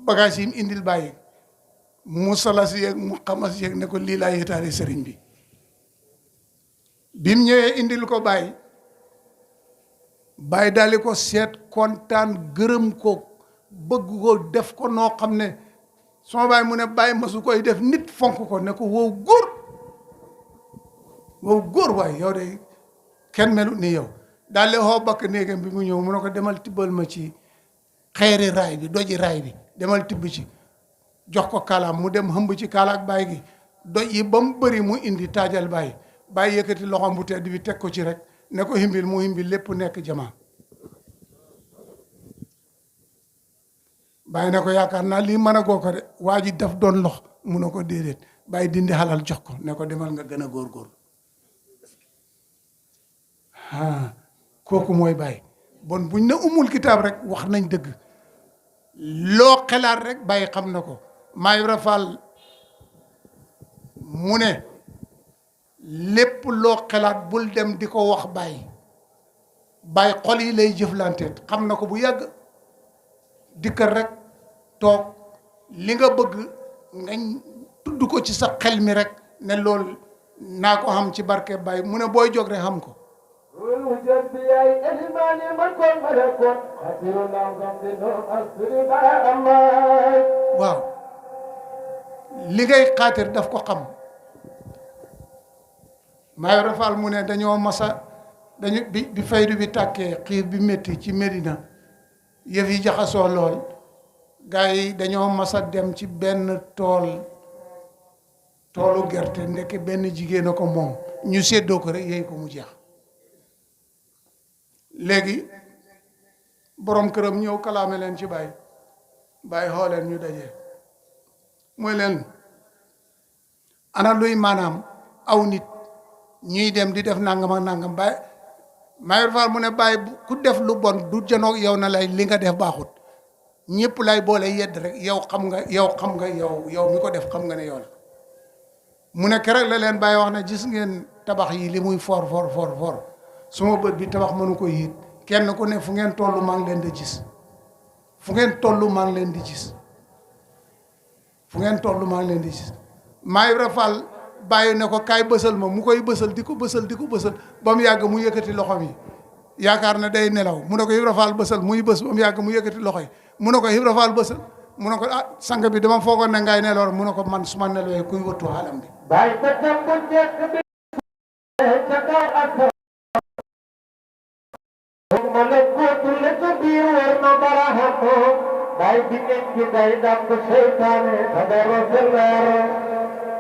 bagage yi mu indil bàyyi mu salas yeeg mu xamas yeeg ne ko lii laa yéetaale sëriñ bi mu ñëwee indil ko bàyyi bàyyi daldi ko seet kontaan gërëm ko bëgg ko def ko noo xam ne sama baay mu ne bàyyi masu koy def nit fonk ko ne ko wow góor waaye yow de kenn melut ni yow daal di xoo bakk néegam bi mu ñëw mu ne ko demal tibbal ma ci xeeri raay bi doji raay bi demal tibb ci jox ko kaalaam mu dem hëmb ci kaalaak baay gi doj yi ba mu bëri mu indi taajal baay baay yëkkati loxoom bu tedd bi teg ko ci rek ne ko himbil mu himbil lépp nekk jamaa bàyyi ne ko yaakaar naa lii mën a goo ko de waa ji daf doon lox mu ne ko déedéet bàyyi dindi xalal jox ko ne ko demal nga gën a góorgóorlu kooku mooy bàyyi bon buñ ne umul kitaab rek wax nañ dëgg loo xelaat rek bàyyi xam na ko Maay Ibra Fall mu ne lépp loo xelaat bul dem di ko wax bàyyi xol yi lay jëflanteet xam na ko bu yàgg dikkal rek toog li nga bëgg nga tudd ko ci sa xel mi rek ne loolu naa ko xam ci barke bàyyi mu ne booy jóg rek xam ko waaw li ngay xaatir daf ko xam Maay Rafal mu ne dañoo masa dañu bi faydu bi tàkkee xiif bi métti ci Medina yëf yi jaxasoo lool gars yi dañoo masa dem ci benn toolu gerte ndeke benn jigéen a ko moom ñu séddoo ko rek yéy ko mu jeex léegi borom këram ñëw kalaame leen ci bàyyi xooleen ñu dajee mooy leen ana luy maanaam aw nit ñuy dem di def nangam ak nangam bàyyi Maay Rafal mu ne bàyyi ku def lu bon du janoog yow na lay li nga def baaxut ñëpp lay boole yedd rek yow mi ko def xam nga ne yow la mu ne keroog la leen bàyyi wax ne gis ngeen tabax yi li muy for suma bët bi tabax mënu ko yit kenn ku ne fu ngeen tollu maa ngi leen di gis Maay Rafal bàyyi ne ko kaay bësal ma mu koy bësal di ko bësal ba mu yàgg mu yëkkati loxo yi yaakaar ne day nelaw mu ne ko Ibra Fall bësal muy bës ba mu yàgg mu yëkkati loxo yi mu ne ko Ibra Fall bësal mu ne ko sang bi dama foogoon ne ngay neloor mu ne ko man suma nelawee kuy wëttu xalam bi ملكوت لكبير ورنا براهمه داي بينك داي دم شيطان تدرس النار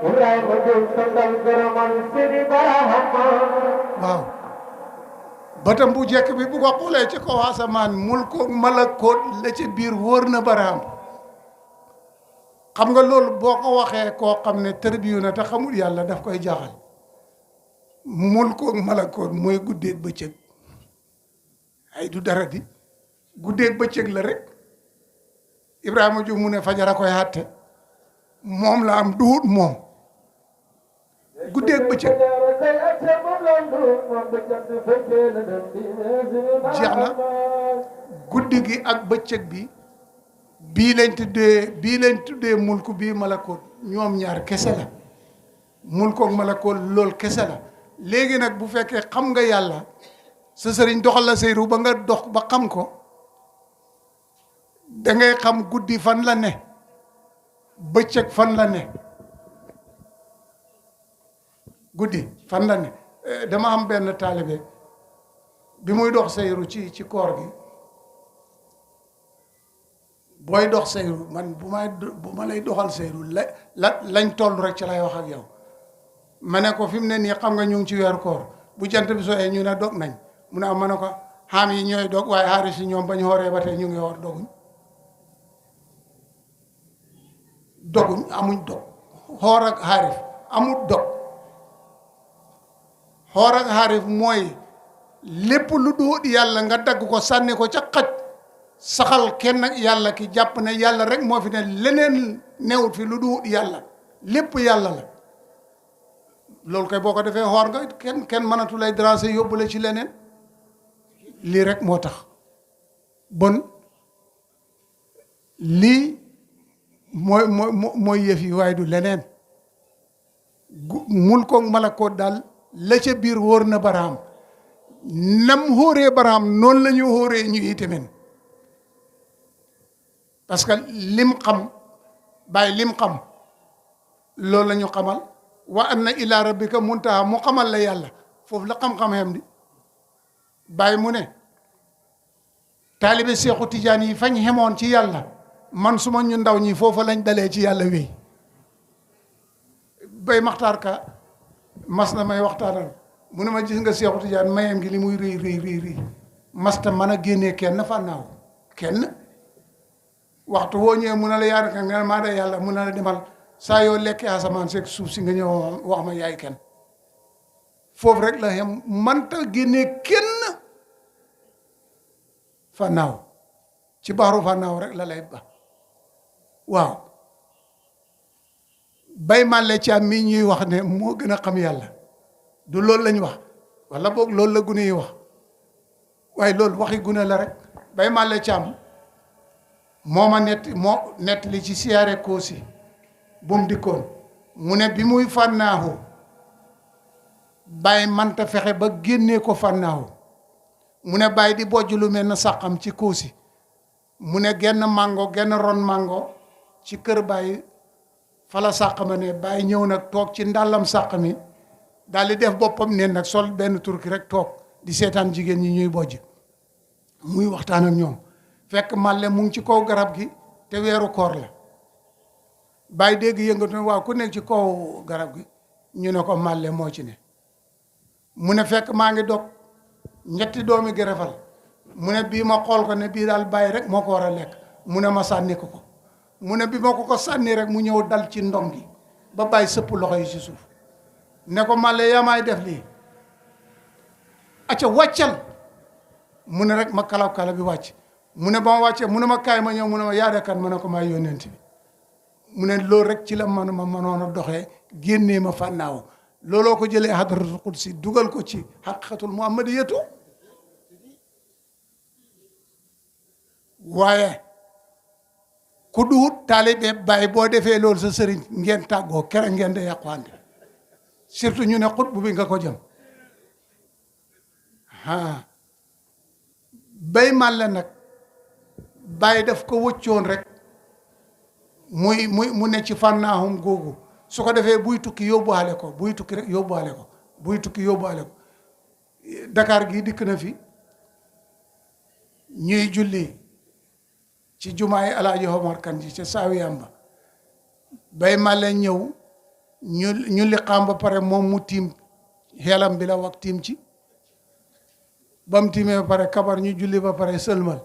إبراهيم جل سندل كرمان سيدي براهمه waaw batam bu jekk bi bu ko xoolee ci kaw asamaan mulkook malakoot la ci biir wóor na baraam xam nga loolu boo ko waxee koo xam ne tërbiyu na te xamul yàlla daf koy jaaxal mulkook malakoot mooy guddeeg bëccëg ay du dara di guddeeg bëccëg la rek Ibrahima Diouf mu ne fajara koy àtte moom la am duut moom guddeeg bëccëg jeex na guddi gi ak bëccëg bi bii lañ tuddee mulku bii malakoot ñoom ñaar kese la mulkook malakoot lool kese la léegi nag bu fekkee xam nga yàlla sa sëriñ doxal la seyru ba nga dox ba xam ko da ngay xam guddi fan la ne bëccëg fan la ne guddi fan la ne dama am benn taalibe bi muy dox seyru ci koor gi booy dox seyru man bu ma lay doxal seyru lañ toll rek ci lay wax ak yow ma ne ko fi mu ne nii xam nga ñu ngi ci weer koor bu jant bi sooyee ñu ne dog nañ mu ne am ma ne ko xam yi ñooy dog waaye xaaris yi ñoom bañ xooree ba tey ñu ngi woor doguñ amuñ dog xoor ak xaarif amul dog xoor ak xaarif mooy lépp lu duut yàlla nga dagg ko sànni ko ca xaj saxal kenn ak yàlla ki jàpp ne yàlla rek moo fi ne leneen newut fi lu duut yàlla lépp yàlla la loolu kay boo ko defee xoor nga kenn mënatu lay déranger yóbbu la ci leneen lii rek moo tax bon lii mooy yëf yi waaye du leneen mulkook malakoot daal la ca biir wóor na baraam nam xóoree baraam noonu la ñu xóoree ñu itamit parce que lim xam bàyyi lim xam loolu la ñu xamal wa anna ila rabbika muntaha mu xamal la yàlla foofu la xam-xam xem di bàyyi mu ne taalibe Seexu Tijaan yi fañ xemoon ci yàlla man suma ñu ndaw ñi foofa lañ dalee ci yàlla wéy bay maxtaar ka mas na may waxtaanal mu ne ma gis nga Seexu Tijaan mayem gi li muy rëy masta mën a génnee kenn fànnaaw kenn waxtu woo ñëwee mu ne la yaar ka nga maa da yàlla mu ne la demal saa yoo lekkee asamaan seeg suuf si nga ñëw wax ma yaay kenn foofu rek la xem manta génnee kenn fànnaaw ci baaru fànnaaw rek la lay ba waaw bay màlle ci am mii ñuy wax ne moo gën a xam yàlla du loolu lañ wax wala boog loolu la gune yi wax waaye loolu waxi gune la rek bay màlle ci am moo nett li ci siyaare Koosi bu mu dikkoon mu ne bi muy fànnaahu bàyyi manta fexe ba génnee ko fànnaahu mu ne bàyyi di bojj lu mel na sàqam ci Koosi mu ne genn ron mango ci kër bàyyi fala sàq ma ne bàyyi ñëw nag toog ci ndàllam sàq mi daal di def boppam ne nag sol benn turki rek toog di seetaan jigéen ñi ñuy bojj muy waxtaan ak ñoom fekk màlle mu ngi ci kaw garab gi te weeru koor la bàyyi dégg yëngatu ne waaw ku nekk ci kaw garab gi ñu ne ko màlle moo ci ne mu ne fekk maa ngi dog ñetti doomi gerefal mu ne bii ma xool ko ne bii daal bàyyi rek moo ko war a lekk mu ne ma sànni ko mu ne bi ma ko sànni rek mu ñëw dal ci ndong gi ba bàyyi sëpp loxo yi ci suuf ne ko màlle yaa maay def lii acca wàccal mu ne rek ma kala bi wàcc mu ne ba ma wàccee mu ne ma kaay ma ñëw mu ne ma yaade kan ma ne ko maay yónnent bi mu ne loolu rek ci la ma mënoon a doxee génnee ma fànnaaw looloo ko jëlee hadratul qudsi dugal ko ci haqiqatul muhammadiyatu waaye ku duut taalibe bàyyi boo defee loolu sa sëriñ ngeen tàggoo kere ngeen de yàquwante surtout ñu ne xutbu bi nga ko jëm bay màlle nag bàyyi daf ko wëccoon rek mu ne ci fànnaahum googu su ko defee buy tukki yóbbuwaale ko buy tukki rek yóbbuwaale ko buy tukki yóbbuwaale ko Dakar gii dikk na fi ñuy julli ci jumaay Alaaji Omar Kan ji ca Saawiyamba Bay Màlle ñëw ñu liqaam ba pare moom mu tiim xeelam bi la wax tiim ci ba mu tiimee ba pare kabar ñu julli ba pare sëlmal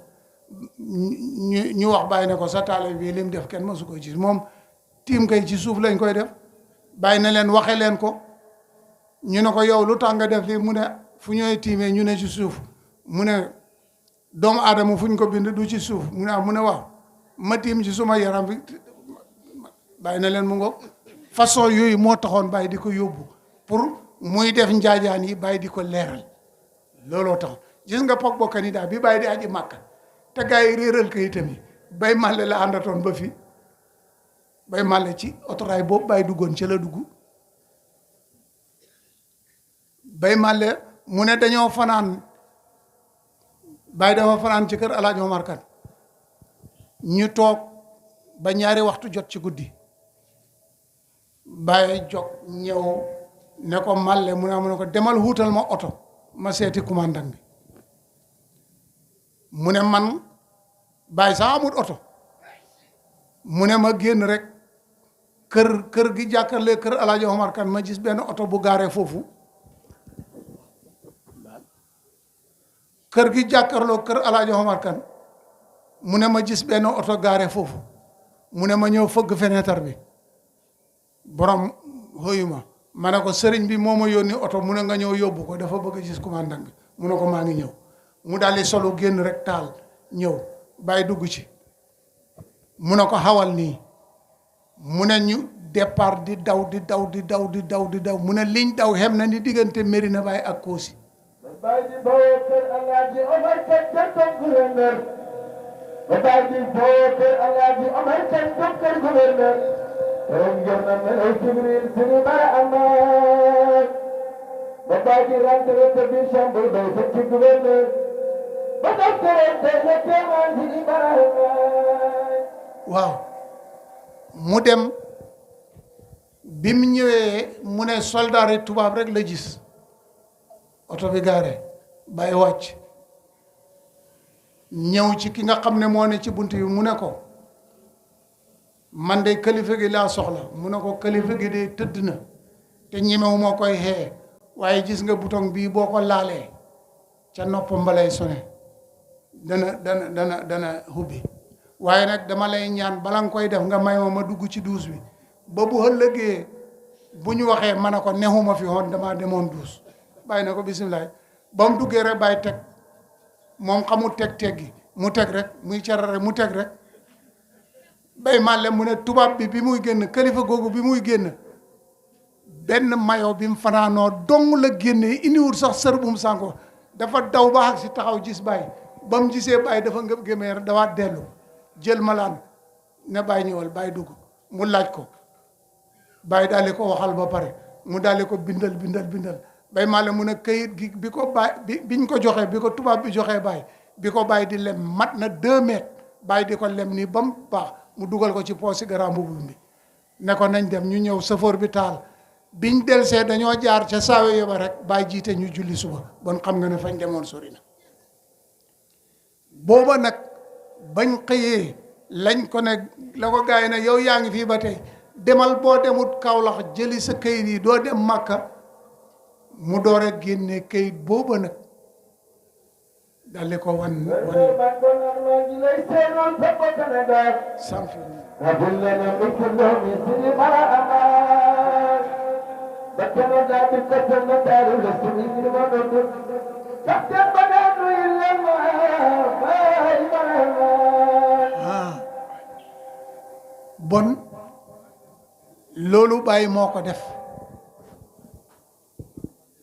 ñu wax bàyyi ne ko sa taale bii lim def kenn mësu ko gis moom tiim kay ci suuf lañ koy def bàyyi na leen waxe leen ko ñu ne ko yow lu tax nga def lii mu ne fu ñooy tiimee ñu ne ci suuf mu ne doomu aadama fu ñu ko bind du ci suuf mu ne waaw ma tiim ci suma yaram bi bàyyi na leen mu ngo façon yooyu moo taxoon bàyyi di ko yóbbu pour muy def njaajaan yi bàyyi di ko leeral looloo tax gis nga pok bo candidat bi bàyyi di aji màkka te gars yi réeral kayitam yi Bay Màlle la àndatoon ba fi Bay Màlle ci otoraay boobu bàyyi duggoon ci la dugg Bay Màlle mu ne dañoo fanaan bàyyi dafa fanaan ci kër Alaaji Omar Kan ñu toog ba ñaari waxtu jot ci guddi bàyyi jog ñëw ne ko Màlle mu ne ko demal wuutal ma oto ma seeti commandant bi mu ne man bàyyi sax amul oto mu ne ma génn rek kër gi jàkkarlee kër Alaaji Omar Kan ma gis benn oto bu gaaree foofu kër gi jàkkarloo kër Alaaji Omar Kan mu ne ma gis benn oto gaaree foofu mu ne ma ñëw fëgg fenêtre bi borom xëyuma ma ne ko sëriñ bi moo ma yónni oto mu ne nga ñëw yóbbu ko dafa bëgg a gis commandant bi mu ne ko maa ngi ñëw mu daal di solo génn rek taal ñëw bàyyi dugg ci mu ne ko xawal nii mu ne ñu départ di daw mu ne liñ daw xem na ni diggante Médina Baye ak Koosi Bàyyi di bawoo kër Alaaji Omar Kan ca toog gouverneur ba bàyyi di bawoo kër Alaaji Omar Kan toog kër gouverneur ren jot na melay Jibril sini bara amaat ba bàyyi di rentré te biir chambre bay fekk gouverneur ba docteur te la téemaan sini bara amaat waaw mu dem bi mu ñëwee mu ne soldat yi tubaab rek la gis oto bi gaare bàyyi wàcc ñëw ci ki nga xam ne moo ne ci bunt yi mu ne ko man de kilifa gi laa soxla mu ne ko kilifa gi de tëdd na te ñemewu moo koy xee waaye gis nga bouton bii boo ko laalee ca noppam ba lay sone dana hubbi waaye nag dama lay ñaan bala nga koy def nga may ma dugg ci duus bi ba bu ëllëgee bu ñu waxee ma ne ko nexuma fi woon damaa demoon duus bàyyi na ko bisimilah ba mu duggee rek bàyyi teg moom xamul teggi mu teg rek muy carare mu teg rek Bay Màlle mu ne tubaab bi muy génn kilifa googu bi muy génn benn mayo bi mu fanaanoo dong la génnee indiwul sax sër bu mu sànko dafa daw ba ak si taxaw gis bàyyi ba mu gisee bàyyi dafa ngëb gémee dafa dellu jël malaan ne bàyyi ñëwal bàyyi dugg mu laaj ko bàyyi daal di ko waxal ba pare mu daal di ko bindal Bay Màlle mu ne kayit gi bi ko bàyyi biñ ko joxee bi ko tubaab bi joxee bàyyi bi ko bàyyi di lem mat na 2 mètres bàyyi di ko lem nii ba mu baax mu dugal ko ci poosi garam mbubu bi ne ko nañ dem ñu ñëw safoor bi taal biñ delsee dañoo jaar ca saawe yoba rek bàyyi jiite ñu julli suba bon xam nga ne fañ demoon sori na booba nag bañ xëyee lañ ko ne la ko gars yi ne yow yaa ngi fii ba tey demal boo demut Kaolack jëli sa kayit yi doo dem Màkka mu door a génne kayit booba nag daldi ko wan samfi bon loolu bàyyi moo ko def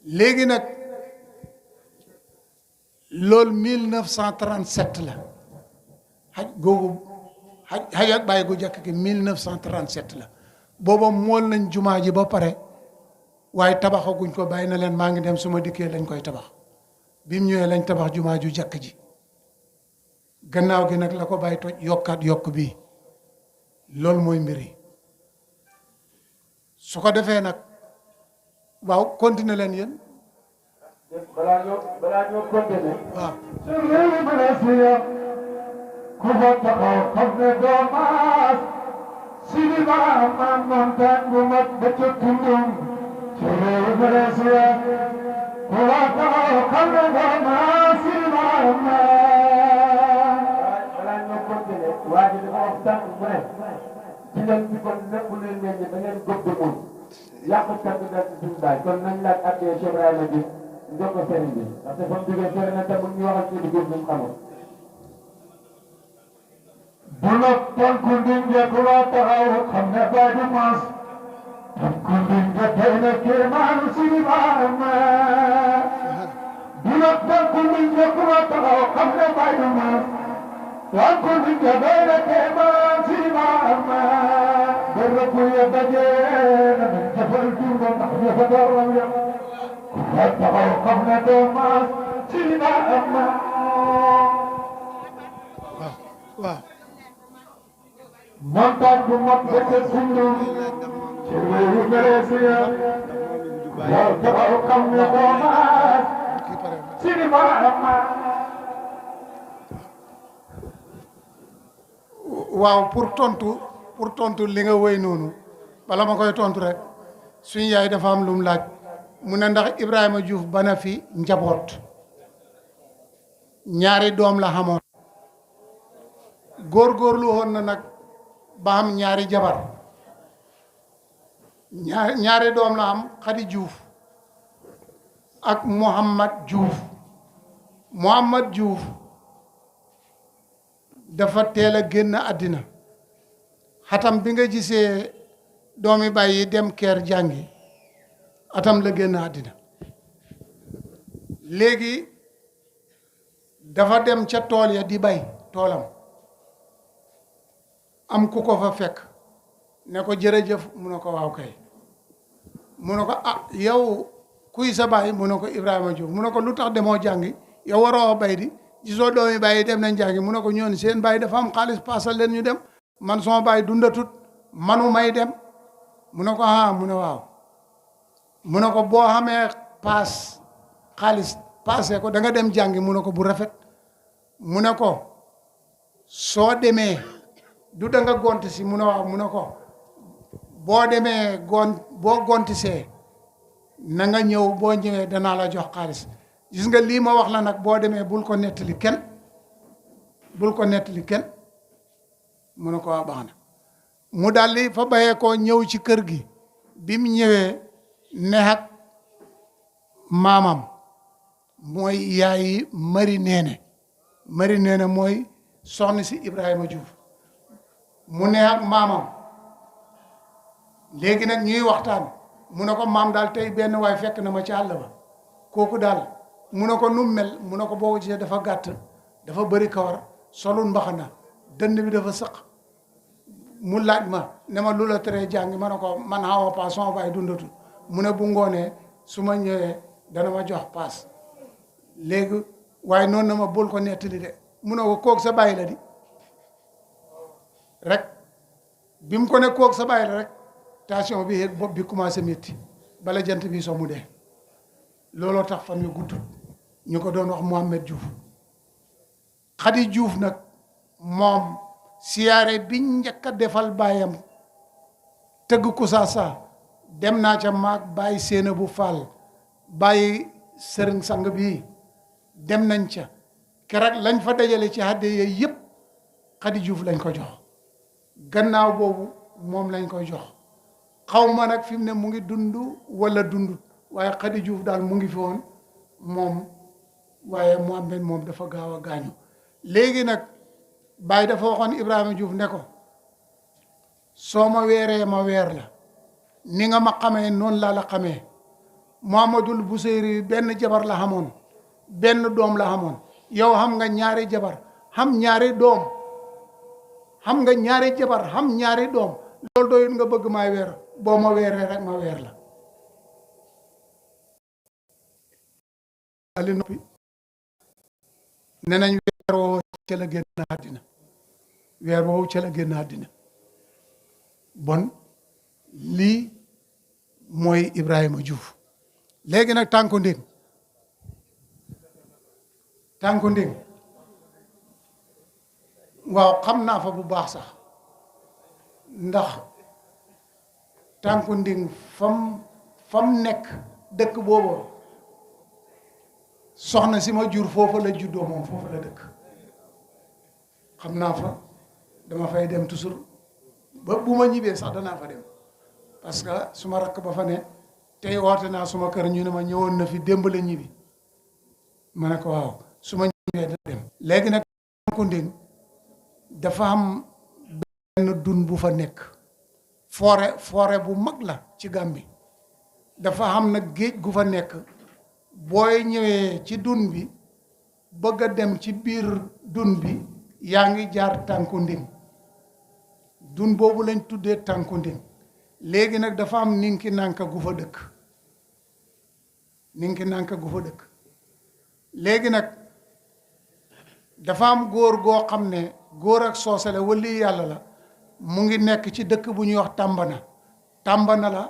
léegi nag loolu 1937 la xaj googu xaj ak bàyyi gu jëkk gi 1937 la booba mool nañ jumaa ji ba pare waaye tabaxaguñ ko bàyyi na leen maa ngi dem suma dikkee lañ koy tabax bi mu ñëwee lañ tabax jumaa ju jëkk ji gannaaw gi nag la ko bàyyi toj yokkaat yokk bii loolu mooy mbir yi su ko defee nag waaw continuer leen yéen balaa ñoo continuer waaw réew mi la siya ku fa taxaw xam ne doo maas Sidi Bara maam montagne bu mag ba ca tundum ci réew mi la siya ku fa taxaw xam ne doo maas Sidi Bara maam balaa ñoo continuer waa ji dafa wax tànk mu ne ci leen bi kon nekk leen leen ni da ngeen góob de moom yàq tànk daal ci suñu baay kon nañ laaj attee Cheikh Ibrahima bi jox ko sëriñ bi ndaxte fa mu jógee sëriñ na tamit ñu waxal ci dugub bi mu xamoon bu la tànku ndinge ku la taxaw xam ne baay du maas tànku ndinge tey na kéemaanu Sidi Bara bu la tànku ndinge ku la taxaw xam ne baay du maas tànku ndinge tey na kéemaanu Sidi Bara bërëb ya daje na nañ jëfal jur ba ndax ña fa dooram ya ku la taxaw xam ne doo maas Sidi Bara waaw montagne bu mag ba ca Sundum ci réewu Malaysia yow taxaw xam ne doo maas Sidi Bara waaw pour tontu li nga wéy noonu bala ma koy tontu rek suñu yaay dafa am lu mu laaj mu ne ndax Ibrahima Diouf bana fi njaboot ñaari doom la xamoon góorgóorlu woon na nag ba am ñaari jabar ñaari doom la am Khady Diouf ak Mouhamad Diouf dafa teel a génn àddina xatam bi nga gisee doomi baay yi dem keer jàngi atam la génn àddina léegi dafa dem ca tool ya di bay toolam am ku ko fa fekk ne ko jërëjëf mu ne ko waaw kay mu ne ko ah yow kuy sa baay mu ne ko Ibrahima Diouf mu ne ko lu tax demoo jàngi yow waroo bay di gisoo doomi baay yi dem nañ jàngi mu ne ko ñoon seen baay dafa am xaalis paasal leen ñu dem man sama baay dundatut manu may dem mu ne ko ah mu ne waaw mu ne ko boo xamee paas xaalis paase ko da nga dem jàngi mu ne ko bu rafet mu ne ko soo demee du da nga gont si mu ne waaw mu ne ko boo demee boo gontisee na nga ñëw boo ñëwee danaa la jox xaalis gis nga lii ma wax la nag boo demee bul ko nettali kenn mu ne ko waa baax na mu daldi fa bayee koo ñëw ci kër gi bi mu ñëwee neex ak maamam mooy yaayi mari neene mooy soxna si Ibrahima Diouf mu neex ak maamam léegi nag ñuy waxtaan mu ne ko maam daal tey benn waay fekk na ma ci àll ba kooku daal mu ne ko nu mel mu ne ko boo gisee dafa gàtt dafa bëri kawar solul mbaxana dënd bi dafa sëq mu laaj ma ne ma lu la teree jàngi ma ne ko man xawa paas sama baay dundatul mu ne bu ngoonee su ma ñëwee dana ma jox paas léegi waaye noonu na ma bul ko nettali de mu ne ko kook sa baay la di rek bi mu ko ne kook sa baay la rek tension bi yéeg bopp bi commencé métti bala jant bi so mu dee looloo tax fan yu gudd ñu ko doon wax Mohamed Diouf Khady Diouf nag moom siyaare bi njëkk a defal baayam tëgg Kousasa dem naa ca maag bàyyi séena bu Fall bàyyi sëriñ sang bii dem nañ ca keroog lañ fa dajale ci hadde yooyu yëpp Khady Diouf lañ ko jox gannaaw boobu moom lañ koy jox xaw ma nag fi mu ne mu ngi dund wala dundut waaye Khady Diouf daal mu ngi fi woon moom waaye Mohamed moom dafa gaaw a gaañu léegi nag Baye dafa waxoon Ibrahima Diouf ne ko soo ma weeree ma weer la ni nga ma xamee noonu laa la xamee Mouhamadoul Bousayri benn jabar la xamoon benn doom la xamoon yow xam nga ñaari jabar xam ñaari doom xam nga ñaari jabar xam ñaari doom loolu doyut nga bëgg maa weer boo ma weeree rek ma weer la ali noppi ne nañ weer woowu ca la génn àddina weer woowu ca la génn àddina bon lii mooy Ibrahima Diouf léegi nag tànku ndéen tànku nding waaw xam naa fa bu baax sax ndax tànku nding fam nekk dëkk boobu soxna si ma jur foofa la juddoo moom foofa la dëkk xam naa fa dama fay dem toujours ba bu ma ñibbee sax danaa fa dem parce que suma rakk ba fa ne tey woote naa suma kër ñu ne ma ñëwoon na fi démb la ñibbi ma ne ko waaw su ma ñibbee dana dem léegi nag tànku nding dafa am benn dun bu fa nekk forêt bu mag la ci Gàmbi dafa am nag géej gu fa nekk booy ñëwee ci dun bi bëgg a dem ci biir dun bi yaa ngi jaar tànku nding dun boobu lañ tuddee tànku nding léegi nag dafa am ninki nanka gu fa dëkk ninki nanka gu fa dëkk léegi nag dafa am góor goo xam ne góor ak soosale wali yàlla la mu ngi nekk ci dëkk bu ñuy wax tàmbana la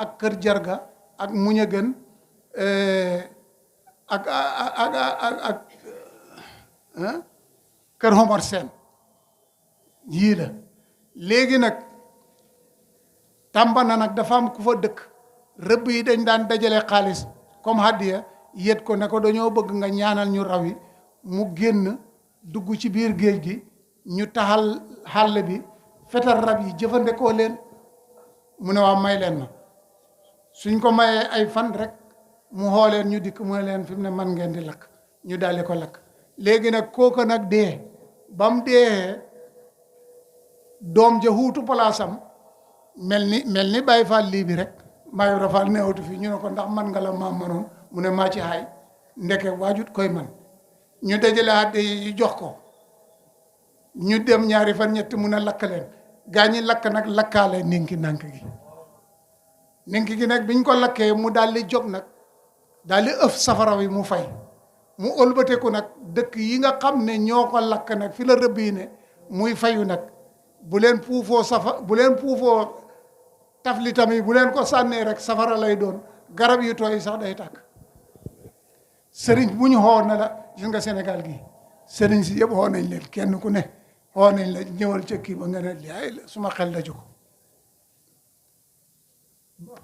ak kër jarga ak muñagën ak kër Omar Seen yii la léegi nag tàmbana nag dafa am ku fa dëkk rëbb yi dañ daan dajale xaalis comme hadiya yët ko ne ko dañoo bëgg nga ñaanal ñu raw yi mu génn dugg ci biir géej gi ñu taxal xàll bi fetal rab yi jëfandikoo leen mu ne waa may leen ma suñ ko mayee ay fan rek mu xooleen ñu dikk mu ne leen fi mu ne man ngeen di lakk ñu daldi ko lakk léegi nag kooku nag dee ba mu dee doom ja huutu palaasam mel ni Baay Faal lii bi rek Maayu Rafaal neewatu fii ñu ne ko ndax man nga la maam manoon mu ne maa ci xaay ndeke waajut koy man ñu dajale àdde yi jox ko ñu dem ñaari fan ñett mun a lakk leen gaa ñi lakk nag lakkaale ninki nank gi ninki gi nag biñ ko lakkee mu daal di jóg nag daal di ëf safara wi mu fay mu ëlbateku nag dëkk yi nga xam ne ñoo ko lakk nag fi la rëbb yi ne muy fayu nag bu leen puufoo tafli tamit bu leen ko sànnee rek safara lay doon garab yu tooy sax day tàkk sëriñ bu ñu xoo na la gis nga Sénégal gi sëriñ si yëpp xoo nañ leen kenn ku ne xoo nañ la ñëwal ca kii ba nga ne ay suma xel la jóg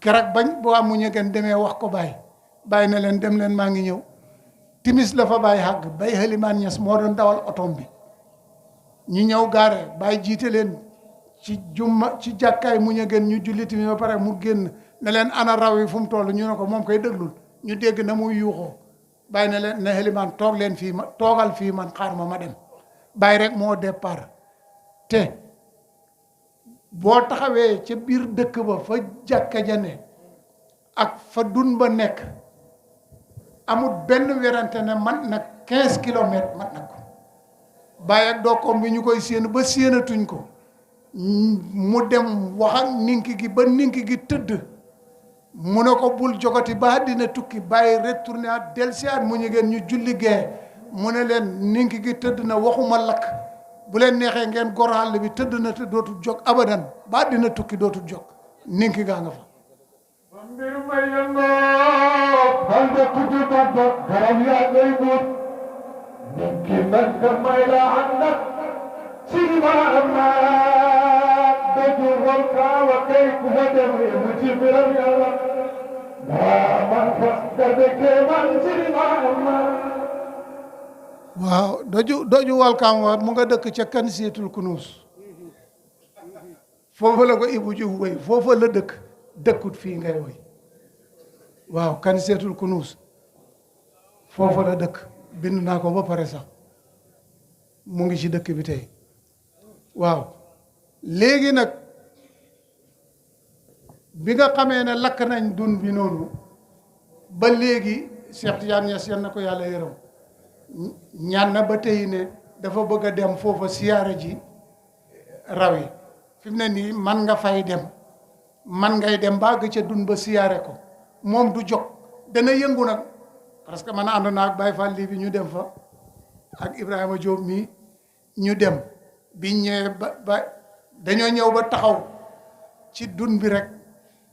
keroog bañ boo am mu ñëgën demee wax ko bàyyi na leen dem leen maa ngi ñëw timis la fa bàyyi xàgg bay Halimaan Ñas moo doon dawal otom bi ñu ñëw gaare bàyyi jiite leen ci jàkkaay mu ñëgën ñu julli timis ba pare mu génn ne leen ana raw yi fu mu toll ñu ne ko moom koy déglul ñu dégg na muy yuuxoo bàyyi na leen ne Halimaan toog leen fii ma toogal fii man xaar ma dem bàyyi rek moo départ te boo taxawee ca biir dëkk ba fa jàkka ja ne ak fa dun ba nekk amul benn werante ne man nag 15 kilomètres mat na ko bàyyi ak dokkoom bi ñu koy séen ba séenatuñ ko mu dem wax ak ninki gi ba ninki gi tëdd mu ne ko bul jogati ba dina tukki bàyyi retourné at dellusiwaat mu ñu ngeen ñu julli gee mu ne leen ninki gi tëdd na waxuma lakk bu leen neexee ngeen gor àll bi tëdd na te dootul jóg abadan ba dina tukki dootul jóg ninki gaa nga fa mbir may yëngoo bande kuju bamba garab yaa ngay buut ninki nag nga may la ànd ak sirima amma doju volcan wa kay ku fa dem mu ci biram yàlla daa man fa garde kéemaan sirima amma waaw doju walkaam wa mu nga dëkk ca kan seetul kunuus foofa la ko Ibu Juuf woy foofa la dëkkut fii ngay woy waaw kan seetul kunuus foofa la dëkk bind naa ko ba pare sax mu ngi ci dëkk bi tey waaw léegi nag bi nga xamee ne lakk nañ dun bi noonu ba léegi Cheikh Tidiane Niass yal na ko yàlla yërëm ñaan na ba tey ne dafa bëgg a dem foofa siyaare ji raw yi fi mu ne nii man nga fay dem man ngay dem bàgg ca dun ba siyaare ko moom du jóg dana yëngu nag parce que man ànd naa ak Baye Fall lii bi ñu dem fa ak Ibrahima Diop mii ñu dem bi ñëwee ba dañoo ñëw ba taxaw ci dun bi rek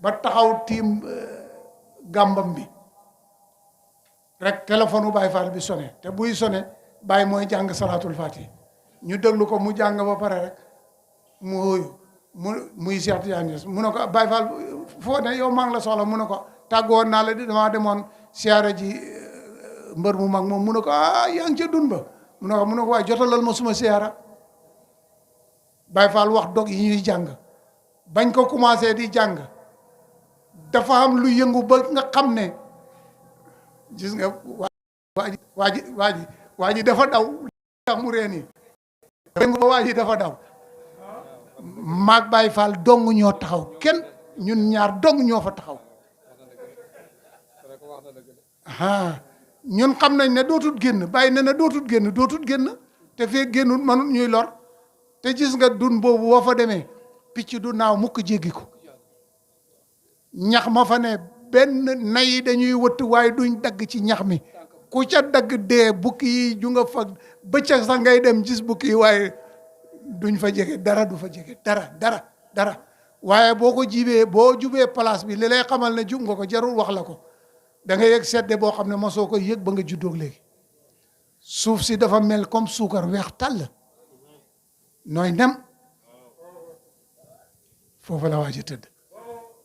ba taxaw tiim gàmbam bi rek téléphone u Baye Fall bi sonné te buy sonné Baye mooy jàng salaatul fatiha ñu déglu ko mu jàng ba pare rek mu hóoyu muy Cheikh Tidiane Niass mu ne ko Baye Fall foo ne yow maa ngi la soxla mu ne ko tàggoon naa la di damaa demoon siyaare ji mbër mu mag moom mu ne ko yaa ngi ca dun ba mu ne ko waaye jotalal ma suma siyaara Baye Fall wax dog yi ñuy jàng bañ ko commencé di jàng dafa am lu yëngu ba nga xam ne gis nga waa ji dafa daw tax mu reen yi yëngu ba waa ji dafa daw maag Baye Fall dong ñoo taxaw kenn ñun ñaar dong ñoo fa taxaw ñun xam nañ ne dootut génn bàyyi ne dootut génn te fee génnut manut ñuy lor te gis nga dun boobu boo fa demee picc du naaw mukk jéggi ko ñax ma fa ne benn nay yi dañuy wëtt waaye duñ dagg ci ñax mi ku ca dagg dee bukki yi ju nga fa bëccëg sax ngay dem gis bukki yi waaye duñ fa jege dara du fa jege dara waaye boo ko jubee place bi li lay xamal ne jub nga ko jarul wax la ko da nga yëg sedde boo xam ne mosoo ko yëg ba nga juddoog léegi suuf si dafa mel comme suukar weex tàll nooy nem foofu la waa ji tëdd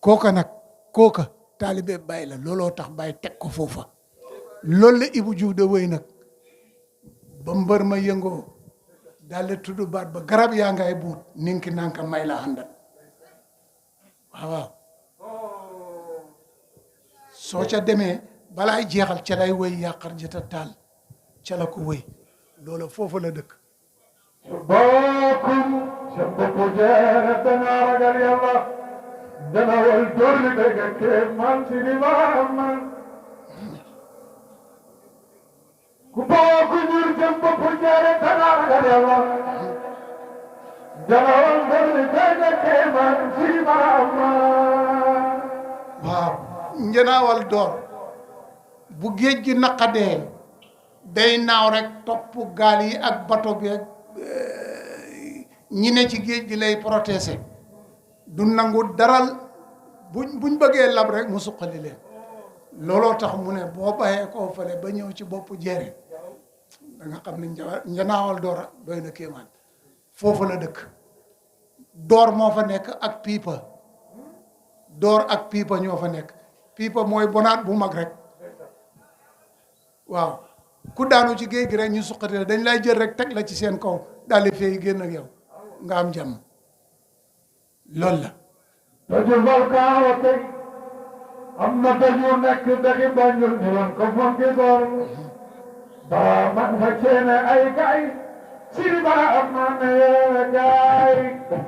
kooka taalibe Baay la looloo tax Baay teg ko foofa loolu la Ibou Diouf de wéy nag ba mbër ma yëngoo daal di tudd baat ba garab yaa ngay buut ninki nanka may la àndal waaw soo ca demee balaay jeexal ca lay wéy yàqar jëta taal ca la ko wéy loola foofu la dëkk baakum sa bopp jeere dana ragal yàlla dana wal dolli dëgg kee man si di maama ku baaku ñur sa bopp jeere dana ragal yàlla dana wal dolli dëgg kee man si di maama waaw njënaawal door bu géej gi naqadee day naaw rek topp gaal yi ak bato bi ak ñi ne ci géej gi lay protéger du nangu daral buñ bëggee lab rek mu suqali leen looloo tax mu ne boo baxee koo fale ba ñëw ci boppu jeere da nga xam ne njënaawal door doy na kéemaan foofu la dëkk door moo fa nekk ak piipa door ak piipa ñoo fa nekk piipa mooy bonaat bu mag rek waaw ku daanu ci géej gi rek ñu suqati la dañ lay jël rek teg la ci seen kaw daal di fay génn ak yow nga am jàmm loolu la daju volcan wa tey am na daju nekk dëkk Banjul ñu leen ko fonki door ba man fa ceene ay gaay siri bara am naa ne gaay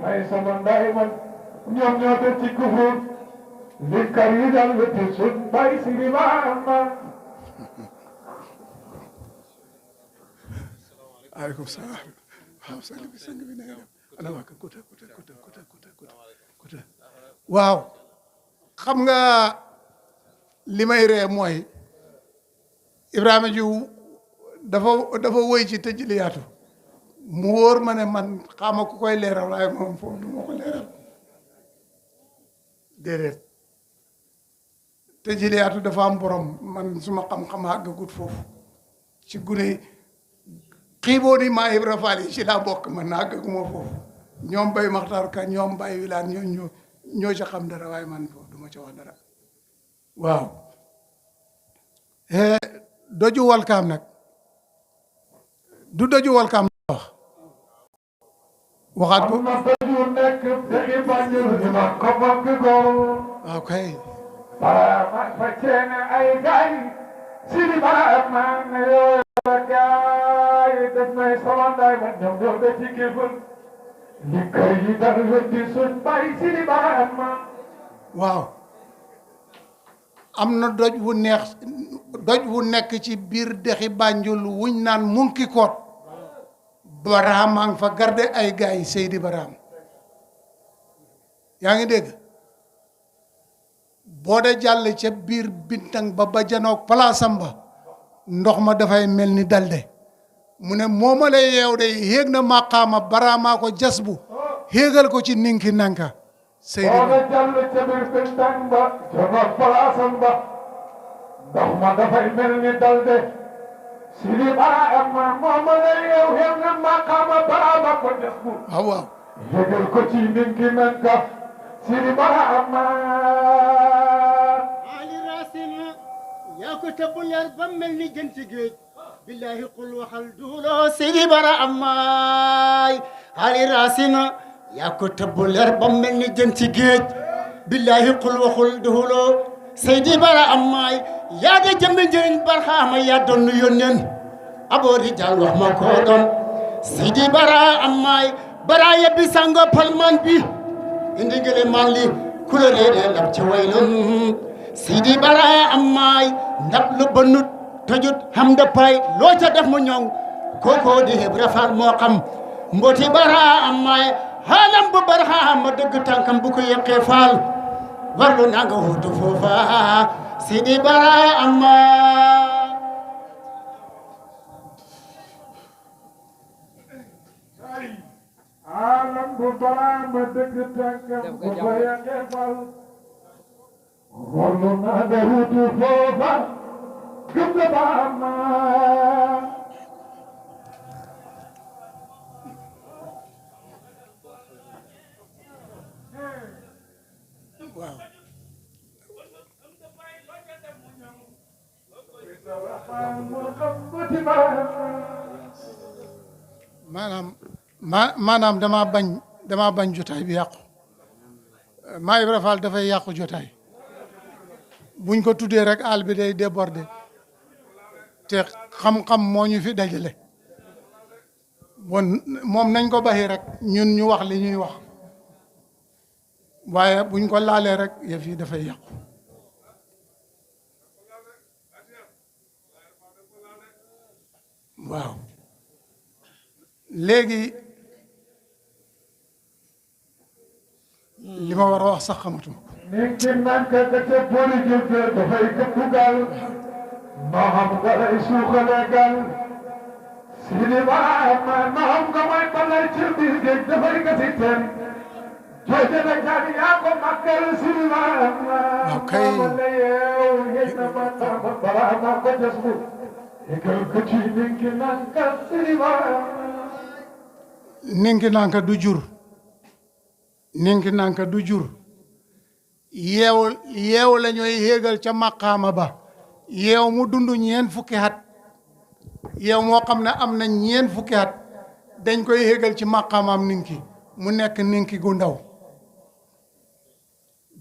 ay sama nday man ñoom ñoo te ci kufur li kar yi dal wetti sun bay siri bara am naa aleykum salaam waaw sang bi na nga def ana waa ka kuta waaw xam nga li may ree mooy Ibrahima Diouf dafa woy ci tëjliyaatu mu wóor ma ne man xama ku koy leeral waaye moom foofu du ma ko leeral déedéet tëjliyaatu dafa am borom man suma xam-xam àggagut foofu ci gune xiiboo ni maa Ibra Faal yi ci laa bokk man naa àggaguma foofu ñoom Bay Maxtaar Ka ñoom Bay Wilaan ñoo ca xam dara waaye man foofu du ma ca wax dara waaw doju walkaam nag du doju walkaam la waxaat ko am na daju nekk dëkk Banjul ñu ma ko fonki door waaw kay bara man fa ceene ay gaay siri bara am naa ne gaay def may sama nday man ñoom ñoo de ci kiful li kër yi dal wetti suñ bay siri bara am naa waaw am na doj wu nekk ci biir dexi Banjul wuñ naan munki koot Baraam a ngi fa garde ay gaay yi Seydi Baraam yaa ngi dégg boo de jàll ca biir bintang ba janoog palaasam ba ndox ma dafay mel ni dalde mu ne mooma lay yeew de yéeg na maqaama Baraamaa ko jas bu héegal ko ci ninki nanka Seydi boo jàll ca biir bintang ba janoog palaasam ba ndox ma dafay mel ni dalde Sidi bara amma mooma la yow xew na maqaama bara ba ko def ko waaw waaw yëgal ko ci ninki nan ka Sidi bara amma Ali Racine yaa ko tëbb leer ba mel ni jën ci géej billahi qul waxal duuloo Sidi bara ammaay Ali Racine yaa ko tëbb leer ba mel ni jën ci géej billahi qul waxul duuloo Sidi bara ammaay yaa da jëmmi njëriñ barxaama yaa doon nu yónneen aboori jàll wax ma koo doon Sidi bara ammaay bara yebbi sango palman bi indi ngele man li kuloreede lab ci waylon Sidi bara ammaay ndab lu bënnut tojut xam nga pay loo ca def mu ñoŋ kookoo di Ibra Faal moo xam mboti bara ammaay haalam bu barxaama dëgg tànkam bu ko yeqee faal warlu naa nga wutu foofa Sidi bara ammaay alam bu baraama dëgg tànkam bu ko yàqee fal warlu naa nga wutu foofa gëm nga baama waaw maanaam dama bañ jotaay bi yàqu maa Ibra Faal dafay yàqu jotaay buñ ko tuddee rek àll bi day déborder te xam-xam moo ñu fi dajale bon moom nañ ko baxi rek ñun ñu wax li ñuy wax waaye buñ ko laalee rek yëf yi dafay yàqu waaw léegi li ma war a wax sax xamatuma ko ninki nanka ka ca boori jëlte dafay këppu gaal noo xam nga lay suuxale gaal Sidi bara amma noo xam nga mooy balay ci biir géej dafay gasi teen jooje na jaani yaa ko màggal Sidi bara amma waaw kay la yeew yéeg na màggal bara amma ko jas bu yëgal ko ci ninki nanka Sidi bara amma ninki nanka du jur ninki nanka du jur yeew la ñooy yéegal ca maqaama ba yeew mu dund ñeen fukki at yeew moo xam ne am na ñeen fukki at dañ koy yéegal ci maqaamaam ninki mu nekk ninki gu ndaw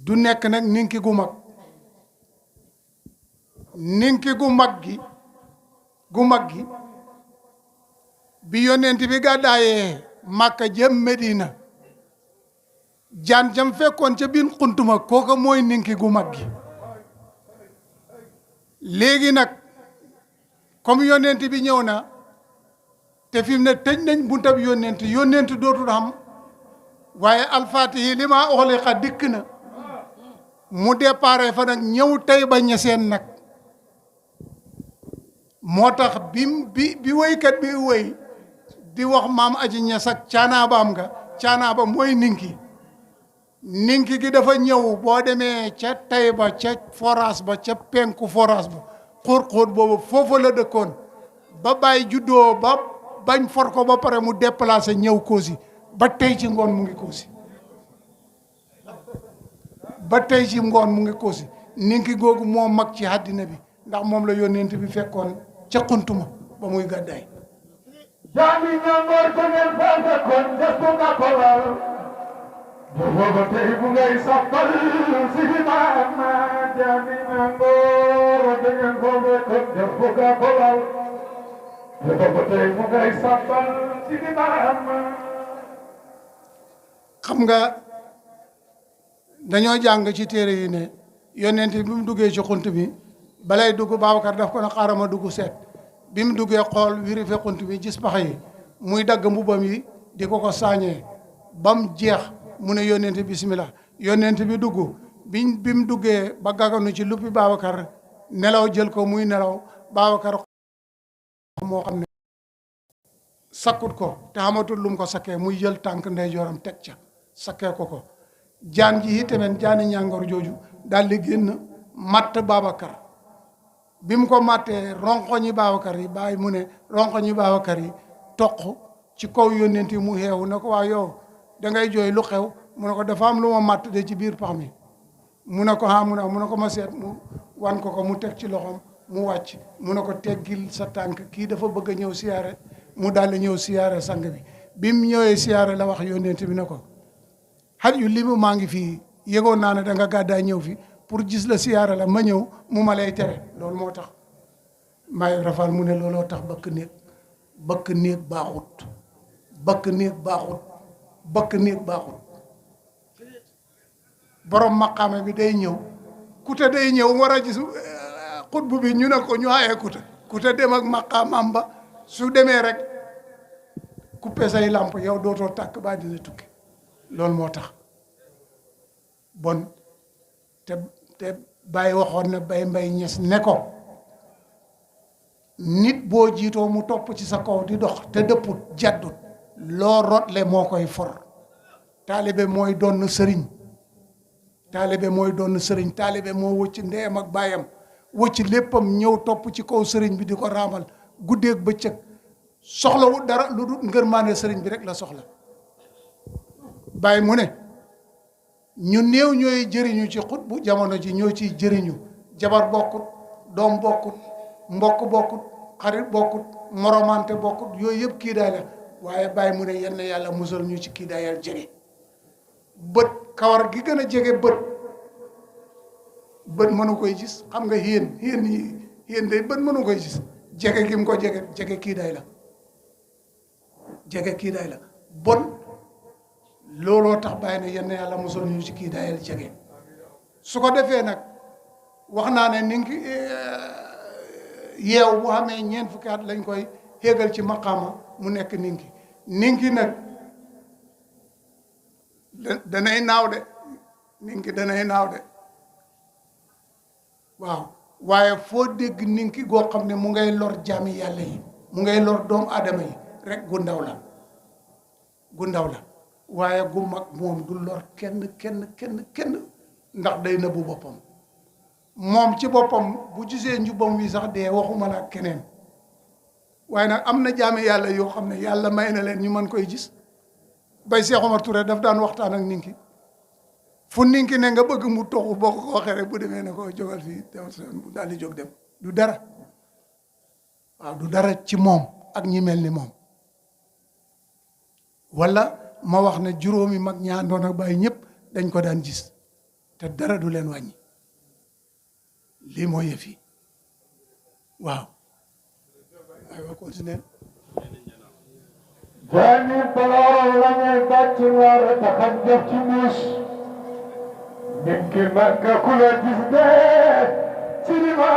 du nekk nag ninki gu mag ninki gu mag gi bi yonent bi gàddaayee Makka jëm Medina jaan jam fekkoon ca biir xuntuma kooka mooy ninki gu mag gi léegi nag comme yonent bi ñëw na te fi mu ne tëj nañ buntab yonent dootul xam waaye alfaatihi li ma uxliqa dikk na mu déparé fa nag ñëw tey ba ñeseen nag moo tax bi woykat bi woy di wax maam aji ñes ak caanaabaam nga caanaaba mooy ninki gi dafa ñëw boo demee ca Tayba ca forage ba ca penku forage ba xóot boobu foofu la dëkkoon ba bàyyi juddoo ba bañ for ko ba pare mu déplacé ñëw Kossy ba tey ci ngoon mu ngi Kossy ninki googu moo mag ci àddina bi ndax moom la yónnent bi fekkoon ca xuntuma ba muy gàddaay jaami ñangoor ko ngeen fa fekkoon des ko nga ko wal booba tey bu ngay sappal Sidi Barama jaami ñangoor ko ngeen fa fekkoon des ko nga ko wal booba tey bu ngay sappal Sidi Barama xam nga dañoo jàng ci téere yi ne yónnent bi mu duggee ci xunt bi balay dugg Babacar daf ko na xaaral ma dugg seet bi mu duggee xool wiri fe xunt bi gis pax yi muy dagg mbubam yi di ko saañee ba mu jeex mu ne yónnent bismillah yónnent bi dugg bi mu duggee ba gaganu ci luppi Babacar nelaw jël ko muy nelaw Babacar moo xam ne sakkut ko te xamatul lu mu ko sakkee muy jël tànk ndeyjooram teg ca sakkee ko jaan ji itamit jaani ñàngoor jooju daal di génn matt Babacar bi mu ko màttee ronkoñi Babacar yi bàyyi mu ne ronkoñi Babacar yi toq ci kaw yónnent yi mu xeewu ne ko waa yow da ngay jooy lu xew mu ne ko dafa am lu ma màtt de ci biir pax mi mu ne ko mu ne ko ma seet mu wan ko mu teg ci loxoom mu wàcc mu ne ko teggil sa tànk kii dafa bëgg a ñëw siyaare mu daal di ñëw siyaare sang bi mu ñëwee siyaare la wax yónnent bi ne ko xat yu li mu maa ngi fii yëgoon naa ne da nga gàddaay ñëw fi pour gis la siyaare la ma ñëw mu ma lay tere loolu moo tax maay rafal mu ne looloo tax bëkk néeg baaxut bëkk néeg baaxut borom maqaame bi day ñëw kuta day ñëw war a gis xutbu bi ñu ne ko ñu xayee kuta dem ak maqaamam ba su demee rek coupé say lamp yow dootoo tàkk ba dina tukki loolu moo tax bon te bàyyi waxoon na bay mbay ñes ne ko nit boo jiitoo mu topp ci sa kaw di dox te dëpput jaddut loo rotle moo koy for taalibe mooy doon sëriñ taalibe moo wëcc ndeyam ak baayam wëcc léppam ñëw topp ci kaw sëriñ bi di ko raamal guddeeg bëccëg soxlawul dara lu dul ngërmaane sëriñ bi rek la soxla bàyyi mu ne ñu néew ñooy jëriñu ci xut bu jamono ji ñoo ciy jëriñu jabar bokkut doom bokkut mbokk bokkut xarit bokkut moromante bokkut yooyu yëpp kii daay la waaye bàyyi mu ne yenn yàlla musal ñu ci kii daay yàlla jege bët kawar gi gën a jege bët mënu koy gis xam nga yéen day bët mënu koy gis jege gi mu ko jege kii daay la bon looloo tax bàyyi ne yenn yàlla musal ñu ci kii daayal jege su ko defee nag wax naa ne ni ngi yeew bu xamee ñeent fukki at lañ koy xéegal ci maqaama mu nekk ninki nag danay naaw de ninki danay naaw de waaw waaye foo dégg ninki goo xam ne mu ngay lor jaami yàlla yi mu ngay lor doomu aadama yi rek gu ndaw la waaye gu mag moom du lor kenn ndax day nëbbu boppam moom ci boppam bu gisee njubam wi sax dee waxuma la keneen waaye nag am na jaami yàlla yoo xam ne yàlla may na leen ñu mën koy gis bay Cheikh Omar Touré daf daan waxtaan ak ninki fu ninki ne nga bëgg mu toxu boo ko waxee rek bu demee ne ko jógal fii daal di jóg dem du dara waaw du dara ci moom ak ñi mel ni moom wala ma wax ne juróomi mag ñaandoon ak bàyyi ñëpp dañ ko daan gis te dara du leen wàññi lii mooy yëf yi waaw aywa continuer jaani baloor la ñuy bàcc war taxañ def ci muus nit ki makka ku la gis dee ci li ma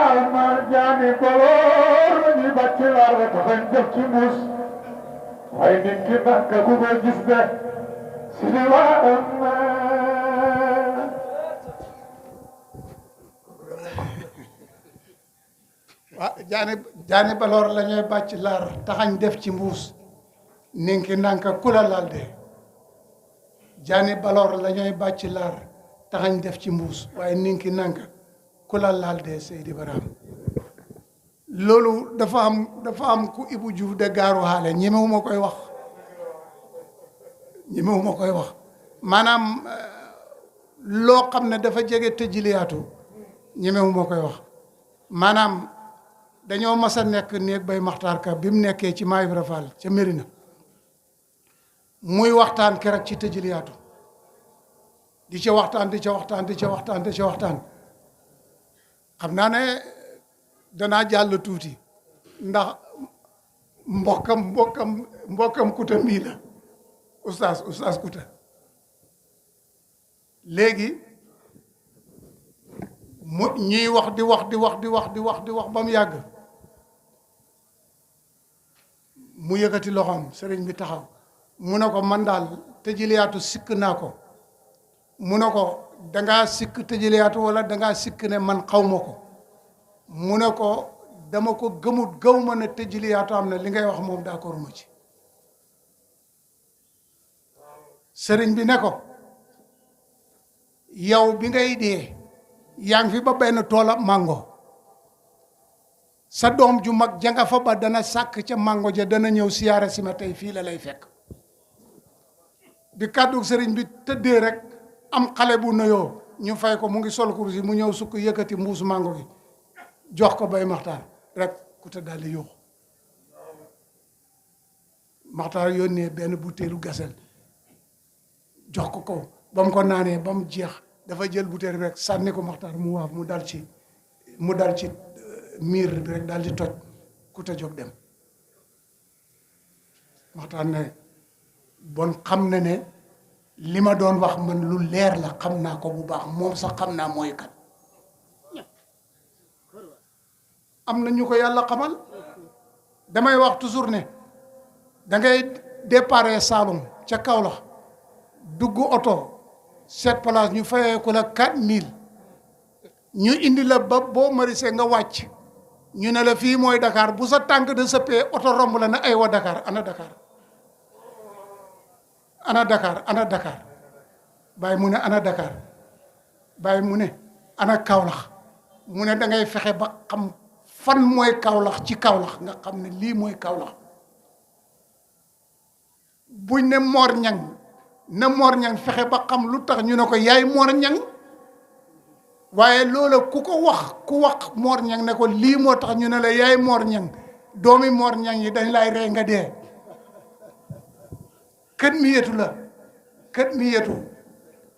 jaani baloor la ñuy bàcc war taxañ def ci muus waaye nit ki makka ku ko gis dee ci li ma waaw jaani baloor la ñuy bàcc laar taxañ def ci mbuus ninki nanka kula laal de jaani baloor la ñuy bàcc laar taxañ def ci mbuus waaye ninki nanka kula laal de Seydi Baraam loolu dafa am ku Ibou Diouf de gaaru xaale ñemewuma koy wax maanaam loo xam ne dafa jege tëjiliyaatu ñemewuma koy wax maanaam dañoo mas a nekk néeg bay maxtaar ka bi mu nekkee ci Maay Ibra Fall ca Mérina muy waxtaan keroog ci tëjiliyaatu di ca waxtaan xam naa ne danaa jàll tuuti ndax mbokkam kuta mii la oustaz kuta léegi mu ñuy wax di wax ba mu yàgg mu yëkkati loxoom sëriñ bi taxaw mu ne ko man daal tëjiliyaatu sikk naa ko mu ne ko dangaa sikk tëjiliyaatu wala dangaa sikk ne man xaw ma ko mu ne ko dama ko gaw ma ne tëjiliyaatu am na li ngay wax moom d'accord ma ci sëriñ bi ne ko yow bi ngay dee yaa ngi fi ba benn toolam mango sa doom ju mag janga fa ba dana sàkk ca mango ja dana ñëw siyaare si ma tey fii la lay fekk bi kàddu sëriñ bi tëddee rek am xale bu nuyoo ñu fay ko mu ngi sol kursi mu ñëw sukk yëkkati mbuusu mango gi jox ko Bay Maxtaar rek ku te daal di yuuxu Maxtaar yónnee benn butéelu gasel jox ko ba mu ko naanee ba mu jeex dafa jël butéel rek sànni ko Maxtaar mu waaf mu dal ci miir bi rek daal di toj ku te jóg dem Maxtaar ne bon xam na ne li ma doon wax man lu leer la xam naa ko bu baax moom sax xam naa mooy kan am na ñu ko yàlla xamal damay wax toujours ne da ngay déparé Saloum ca Kaolack dugg oto sept place ñu fayee ko la 4000 ñu indi la ba boo marisee nga wàcc ñu ne la fii mooy Dakar bu sa tànk de sëppee oto romb la ne ay wa Dakar ana Dakar ana Dakar ana Dakar bàyyi mu ne ana Dakar bàyyi mu ne ana Kaolack mu ne da ngay fexe ba xam fan mooy Kaolack ci Kaolack nga xam ne lii mooy Kaolack buñ ne Mor Ñang na Mor Ñang fexe ba xam lu tax ñu ne ko yaay Mor Ñang waaye loola ku wax Mor Ñang ne ko lii moo tax ñu ne la yaay Mor Ñang doomi Mor Ñang yi dañ lay rey nga dee kët mi yetu la kët mi yetu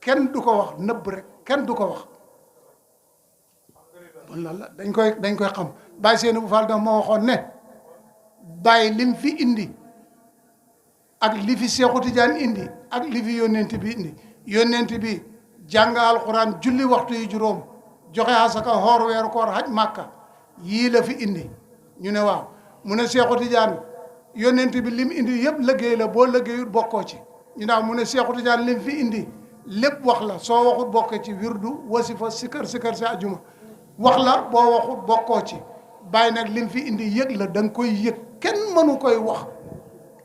kenn du ko wax nëbb rek kenn du ko wax bon loolu la dañ koy xam Baye Seyni bu Fall dama moo waxoon ne bàyyi lim fi indi ak li fi Seexu Tijaan indi ak li fi yónnent bi indi yónnent bi jàng alxuraan julli waxtu yi juróom joxe asaka xoor weeru koor haj màkka yii la fi indi ñu ne waaw mu ne Seexu Tijaan yónnent bi lim indi yëpp liggéey la boo liggéeyut bokkoo ci ñu naaw mu ne Seexu Tijaan lim fi indi lépp wax la soo waxut bokkoo ci wirdu wasifa sikar si ajuma wax la boo waxut bokkoo ci bàyyi nag lim fi indi yëg la da nga koy yëg kenn mënu koy wax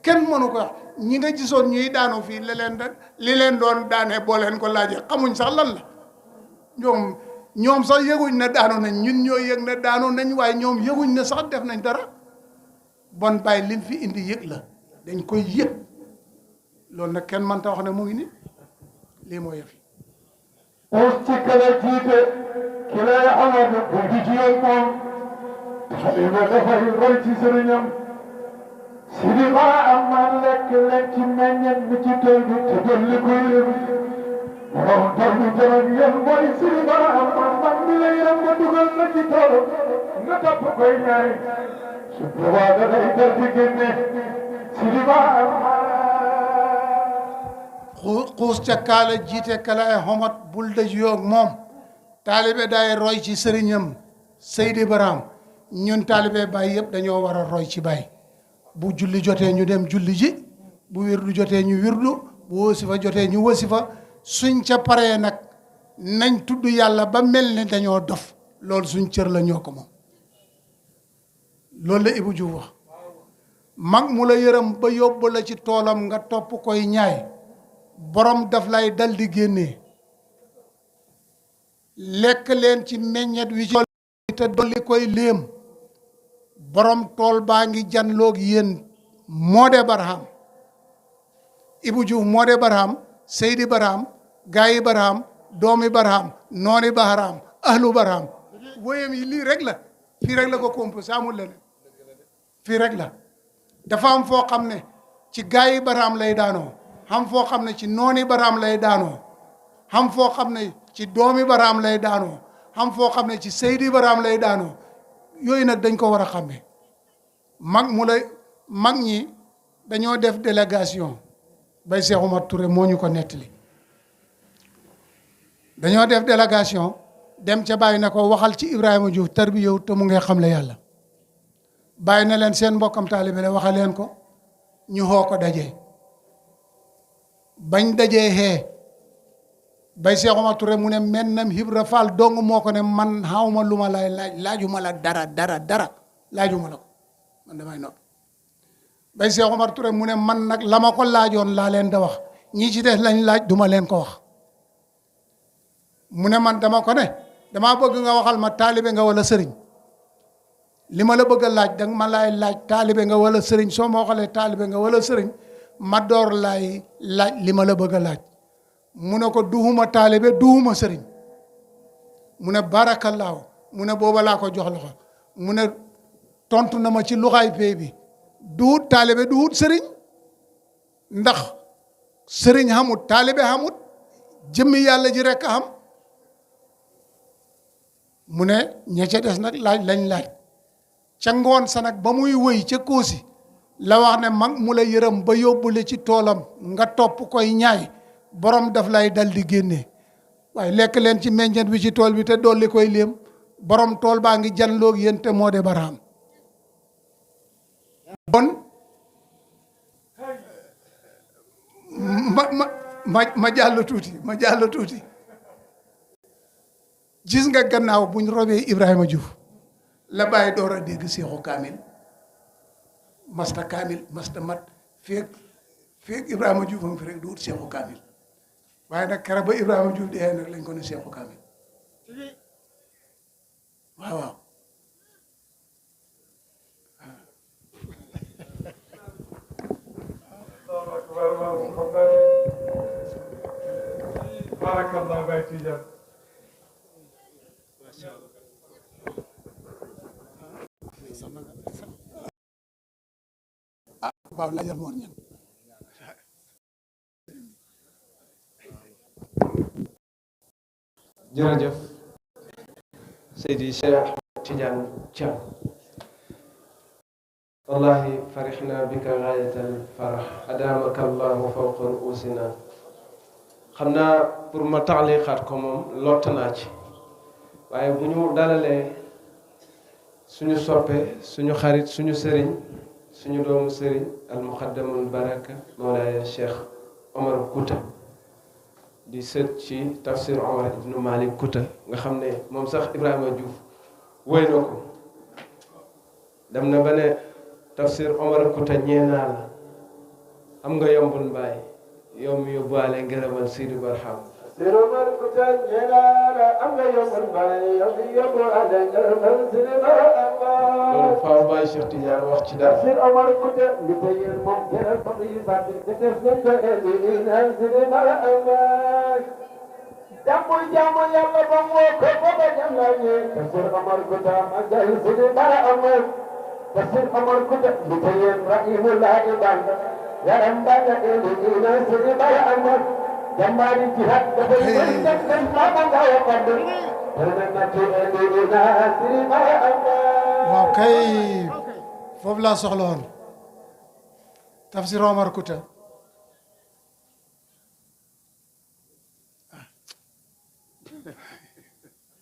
kenn mënu koy wax ñi nga gisoon ñuy daanu fii li leen doon daanee boo leen ko laajee xamuñ sax lan la ñoom sax yëguñ ne daanu nañ ñun ñoo yëg ne daanu nañ waaye ñoom yëguñ ne sax def nañ dara bon bàyyi lim fi indi yëg la dañ koy yëg loolu nag kenn mënta wax ne mu ngi ni lii moo yëf yi us ci kala jiite ki lay amal bu di ci yoon moom xalima dafay roy ci sëriñam sidi ba am man lekk ci meññet mi ci tool bi te dolli ko yërëm borom tool bi jërëm yéen mooy sidi ba am man mi lay yërëm nga dugal na ci tool nga topp koy ñaay su boobaa da day dal di génne sidi ba am xuus ca kaala jiite kala ay xomat bul dëj yoog moom taalibe day roy ci sëriñam Seydi Baraam ñun taalibe Baay yëpp dañoo war a roy ci Baay bu julli jotee ñu dem julli ji bu wirdu jotee ñu wirdu bu wasifa jotee ñu wasifa suñ ca paree nag nañ tudd yàlla ba mel ni dañoo dof loolu suñ cër la ñoo ko moom loolu la Ibou Diouf wax mag mu la yërëm ba yóbbu la ci toolam nga topp koy ñaay borom daf lay dal di génnee lekk leen ci meññet wi ci te dolli koy léem borom tool baa ngi janloog yéen Modé Barham Ibou Diouf Modé Barham Seydi Barham Gayi Barham doomi Barham nooni Barham ahlu Barham woyam yi lii rek la fii rek la ko composé amul leneen fii rek la dafa am foo xam ne ci Gayi Barham lay daanoo xam foo xam ne ci nooni Barham lay daanoo xam foo xam ne ci doomi Barham lay daanoo xam foo xam ne ci Seydi Barham lay daanoo yooyu nag dañ ko war a xàmmee mag ñi dañoo def délégation Bay Cheikh Oumar Touré moo ñu ko nettali dañoo def délégation dem ca bàyyi na ko waxal ci Ibrahima Diouf tarbiyewu te mu ngay xamle yàlla bàyyi na leen seen mbokkam taalibe la waxa leen ko ñu xoo ko dajee bañ dajee xee Bay Cheikh Oumar Touré mu ne mennam Ibra Fall dong moo ko ne man xawma lu ma lay laajuma la dara laajuma la ko man damay noppi Bay Cheikh Oumar Touré mu ne man nag la ma ko laajoon laa leen da wax ñii ci des lañ laaj duma leen ko wax mu ne man dama ko ne damaa bëgg nga waxal ma taalibe nga wala sëriñ li ma la bëgg a laaj danga ma laay laaj taalibe nga wala sëriñ soo ma waxalee taalibe nga wala sëriñ ma door laay laaj li ma la bëgg a laaj mu ne ko duhuma taalibe duhuma sëriñ mu ne barakallaahu mu ne booba laa ko jox loxo mu ne tontu na ma ci luxaay pay bi duhut taalibe duhut sëriñ ndax sëriñ xamut taalibe xamut jëmmi yàlla ji rekk a xam mu ne ña ca des nag laaj lañ laaj ca ngoon sa nag ba muy wëy ca kóosi la wax ne mag mu la yërëm ba yóbbule ci toolam nga topp koy ñaay borom daf lay dal di génne waaye lekk leen ci meññeet bi ci tool bi te dolli koy léem borom tool baa ngi janloog yéen te moo de baraam bon ma jàll tuuti gis nga gannaaw buñ robee Ibrahima Diouf la bàyyi door a dégg seexu kaamil masta kaamil masta mat feeg Ibrahima Diouf am fi rek du wut seexu kaamil waaye nag keroog ba Ibrahima Diouf dee nag lañ ko ne seexu kaamil waaw waaw barakallah Baye Tidiane waaw laajal moor ñan jërëjëf Seydi Cheikh Tidiane Thiam wallahi farixna bika gaayatal farax adamaka allahu fawqa ruusina xam naa pour ma taxliqaat ko moom lott naa ci waaye bu ñu dalalee suñu soppe suñu xarit suñu sëriñ suñu doomu sëriñ al muqaddamul baraka mawlaaya Cheikh Omar Kouta di sët ci tafsir Omar ibnu Malik Kouta nga xam ne moom sax Ibrahima Diouf woy na ko dem na ba ne tafsir Omar Kouta ñeenaa la am nga yombul mbaay yow mi yóbbuwaale ngërëmal Sidi Barham tafsir Omar Kouta ñeenaa la am nga yombul mbaay yow mi yóbbuwaale ngërëmal Sidi Barham loolu faaw Baye Cheikh Tidiane wax ci dara tafsir Omar Kouta li ko yéen moom jëral fa muy fàtte te def nañ ko indi na Sidi Barham jàmmul jàmmul yàlla ba mu woo ko ba jam la ñe tafsir Omar Kouta magal Sidi Barham tafsir Omar Kouta li ko yéen rahimullah banda yaram banda indi na Sidi Barham jàmbaari jihaad dafay wëy dem mama nga waxoon waaw kay foofu laa soxla woon tafsir Omar Kouta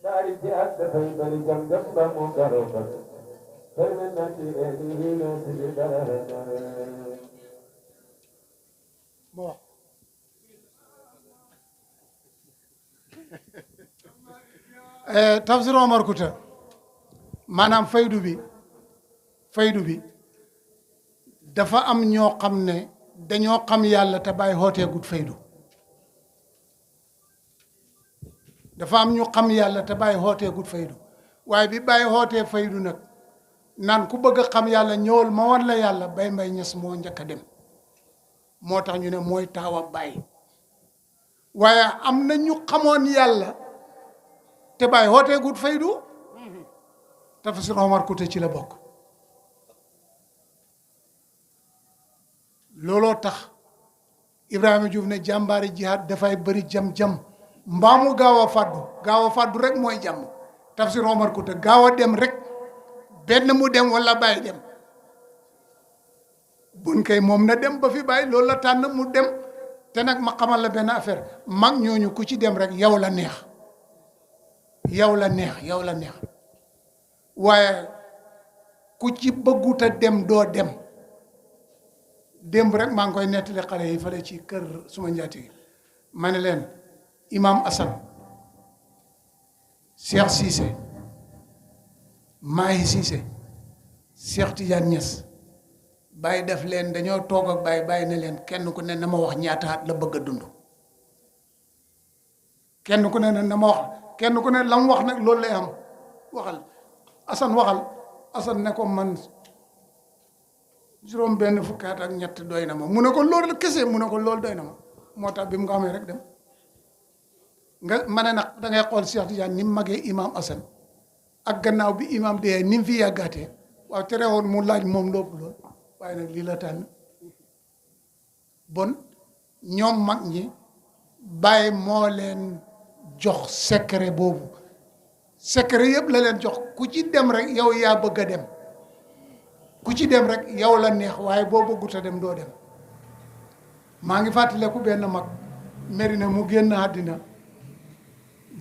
dari jihaad dafay bari jam dem ba mu garo ba bon tafsir Omar Kouta maanaam faydu bi dafa am ñoo xam ne dañoo xam yàlla te bàyyi xooteegut faydu dafa am ñu xam yàlla te bàyyi xooteegut faydu waaye bi bàyyi xootee faydu nag naan ku bëgg a xam yàlla ñëwal ma wan la yàlla Baye Mbaye Niass moo njëkk a dem moo tax ñu ne mooy taawa Baye waaye am na ñu xamoon yàlla te bàyyi xootee gut faydu tafsir Omar Kouta ci la bokk looloo tax Ibrahima Diouf ne jàmbaari jihaad dafay bëri jam-jam mbaamu gaaw a fàddu rek mooy jàmm tafsir Omar Kouta gaaw a dem rek benn mu dem wala bàyyi dem bun kay moom na dem ba fi bàyyi loolu la tànn mu dem te nag ma xamal la benn affaire mag ñooñu ku ci dem rek yow la neex waaye ku ci bëgguta dem doo dem démb rek maa ngi koy nettali xale yi fale ci kër suma njaati ma ne leen imam Assane Cheikh Cissé Mahi Cissé Cheikh Tidiane Niass Baye def leen dañoo toog ak Baye ne leen kenn ku ne na ma wax ñaata at la bëgg a dund kenn ku ne na ma wax kenn ku ne la mu wax nag loolu lay am waxal Assane waxal Assane ne ko man juróom benn fukki at ak ñett doy na ma mu ne ko loolu kese mu ne ko loolu doy na ma moo tax bi mu ko amee rek dem nga ma ne nag da ngay xool Cheikh Tidiane ni mu magee imam Assane ak gannaaw bi imam dee ni mu fi yàggaatee waaw terewoon mu laaj moom lépp lool waaye nag lii la tànn bon ñoom mag ñi bàyyi moo leen jox secret boobu secret yëpp la leen jox ku ci dem rek yow yaa bëgg a dem ku ci dem rek yow la neex waaye boo bëggut a dem doo dem maa ngi fàttaliku benn mag Merina mu génn àddina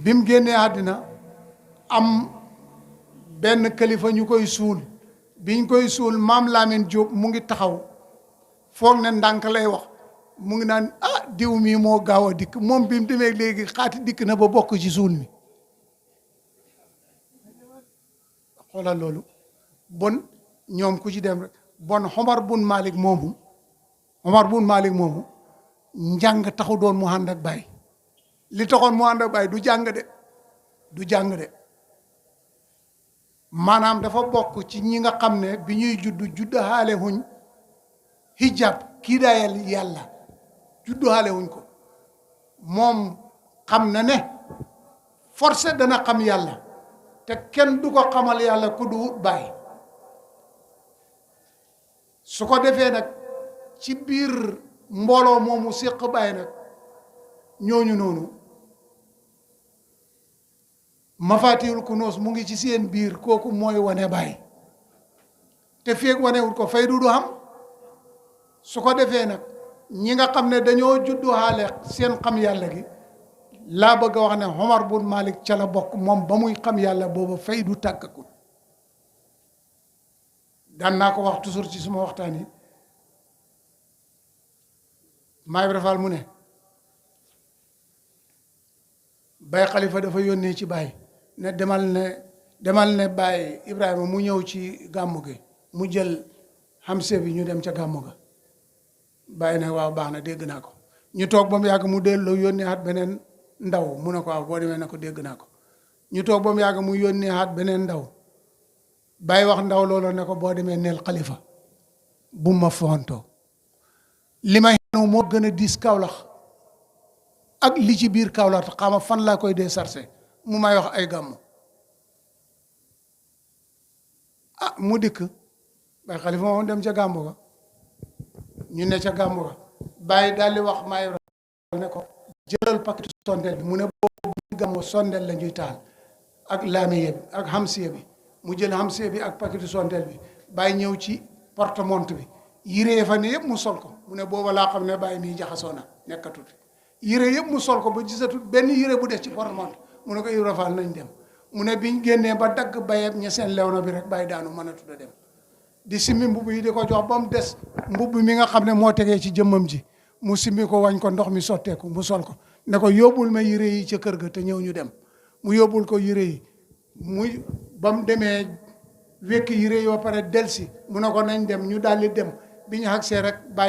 bi mu génnee àddina am benn kilifa ñu koy suul biñ koy suul maam Lamine Diop mu ngi taxaw foog ne ndànk lay wax mu ngi naan ah diw mii moo gaaw a dikk moom bi mu demee léegi xaati dikk na ba bokk ci suul mi xoolal loolu bon ñoom ku ci dem rek bon Omar bun Malik moomu njàng taxu doon mu ànd ak Baay li taxoon mu ànd ak Baay du jàng de maanaam dafa bokk ci ñi nga xam ne bi ñuy judd xaale huñ hijab kii daayal yàlla juddu xaale huñ ko moom xam na ne forcé dana xam yàlla te kenn du ko xamal yàlla ku du Baay su ko defee nag ci biir mbooloo moomu séq Baay nag ñooñu noonu mafaatihul kunuus mu ngi ci seen biir kooku mooy wane Baay te feeg wanewul ko faydu du xam su ko defee nag ñi nga xam ne dañoo juddu xaale seen xam yàlla gi laa bëgg a wax ne Omar bun Malik ca la bokk moom ba muy xam yàlla booba faydu tàggakul daan naa ko wax toujours ci suma waxtaan yi Maay Ibra Fall mu ne Baay Xalifa dafa yónnee ci Baay ne demal ne Baay Ibrahima mu ñëw ci gàmmu gi mu jël xamse bi ñu dem ca gàmmu ga Baay ne waaw baax na dégg naa ko ñu toog ba mu yàgg mu delloo yónnee at beneen ndaw mu ne ko waaw boo demee ne ko dégg naa ko ñu toog ba mu yàgg mu yónnee at beneen ndaw Baay wax ndaw loolu ne ko boo demee neel Xalifa bu ma fontoo li may xenu moo gën a diis Kawlax ak li ci biir Kawlax xama fan laa koy dee sarse mu may wax ay gàmmu ah mu dikk Baay Xalifa moom dem ca gàmmu ga ñu ne ca gàmmu ga Baay daal di wax Maay ne ko jëlal paquetu sondeel bi mu ne boobu gàmmu sondeel la ñuy taal ak laamiye bi ak xamsiye bi mu jël xamsiye bi ak paquetu sondeel bi Baay ñëw ci porte-montre bi yiree fa ne yëpp mu sol ko mu ne booba laa xam ne Baay mii jaxasoo na nekkatut yére yëpp mu sol ko ba gisatut benn yére bu des ci porte-montre mu ne ko Ibra Fall nañ dem mu ne biñ génnee ba dagg bayeb ña seen lew na bi rek Baay daanu mën a tudd a dem di simmi mbubb yi di ko jox ba mu des mbubb mi nga xam ne moo tegee ci jëmmam ji mu simmi ko wañ ko ndox mi sotteeku mu sol ko ne ko yóbbul ma yére yi ca kër ga te ñëw ñu dem mu yóbbul ko yére yi muy ba mu demee wekki yére yi ba pare delsi mu ne ko nañ dem ñu daldi dem bi ñu agsee rek Baay